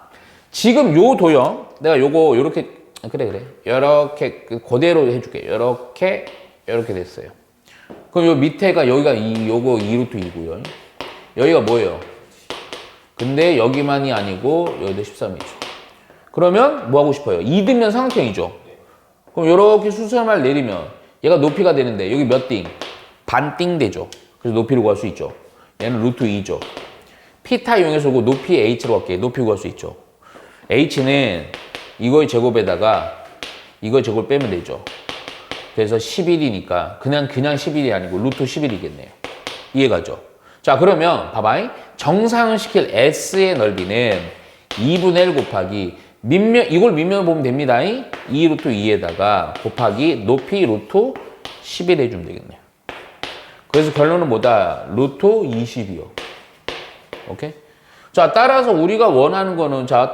지금 요 도형 내가 요거 요렇게 그래. 요렇게 그대로 해줄게. 요렇게 됐어요. 그럼 요 밑에가 여기가 요거 2루트 2고요. 여기가 뭐예요? 근데 여기만이 아니고 여기도 13이죠. 그러면 뭐 하고 싶어요? 2등면 삼각형이죠. 그럼 이렇게 수선말 내리면 얘가 높이가 되는데 여기 몇 띵? 반띵 되죠. 그래서 높이를 구할 수 있죠. 얘는 루트 2죠. 피타 이용해서 높이 h로 할게. 높이 구할 수 있죠. h는 이거의 제곱에다가 이거의 제곱을 빼면 되죠. 그래서 11이니까 그냥 11이 아니고 루트 11이겠네요. 이해가죠? 자, 그러면 봐봐. 정상시킬 S의 넓이는 2분의 1 곱하기 이걸 밑면 보면 됩니다. 2 루트 2에다가 곱하기 높이 루트 11 해주면 되겠네요. 그래서 결론은 뭐다? 루트 20이요. 오케이? 자, 따라서 우리가 원하는 거는 자,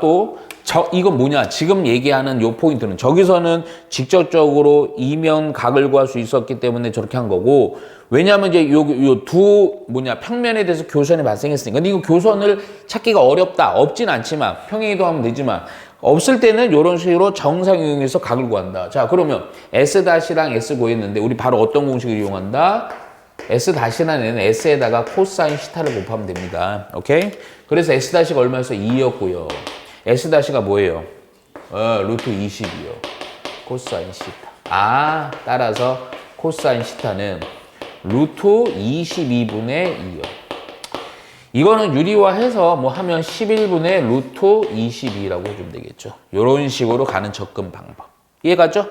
이건 뭐냐? 지금 얘기하는 요 포인트는 저기서는 직접적으로 이면 각을 구할 수 있었기 때문에 저렇게 한 거고, 왜냐하면 이제 요 두 평면에 대해서 교선이 발생했으니까. 근데 이거 교선을 찾기가 어렵다. 없진 않지만 평행이동 하면 되지만 없을 때는 이런 식으로 정상 이용해서 각을 구한다. 자, 그러면 S-랑 S 구했는데 우리 바로 어떤 공식을 이용한다? S-라는 애는 S에다가 코사인 시타를 곱하면 됩니다. 오케이? 그래서 S-가 얼마였어? 2였고요. S-가 뭐예요? 루트 20이요. 코사인 시타. 따라서 코사인 시타는 루트 22분의 2요. 이거는 유리화해서 뭐 하면 11분의 루트 22라고 해주면 되겠죠. 이런 식으로 가는 접근 방법. 이해가죠?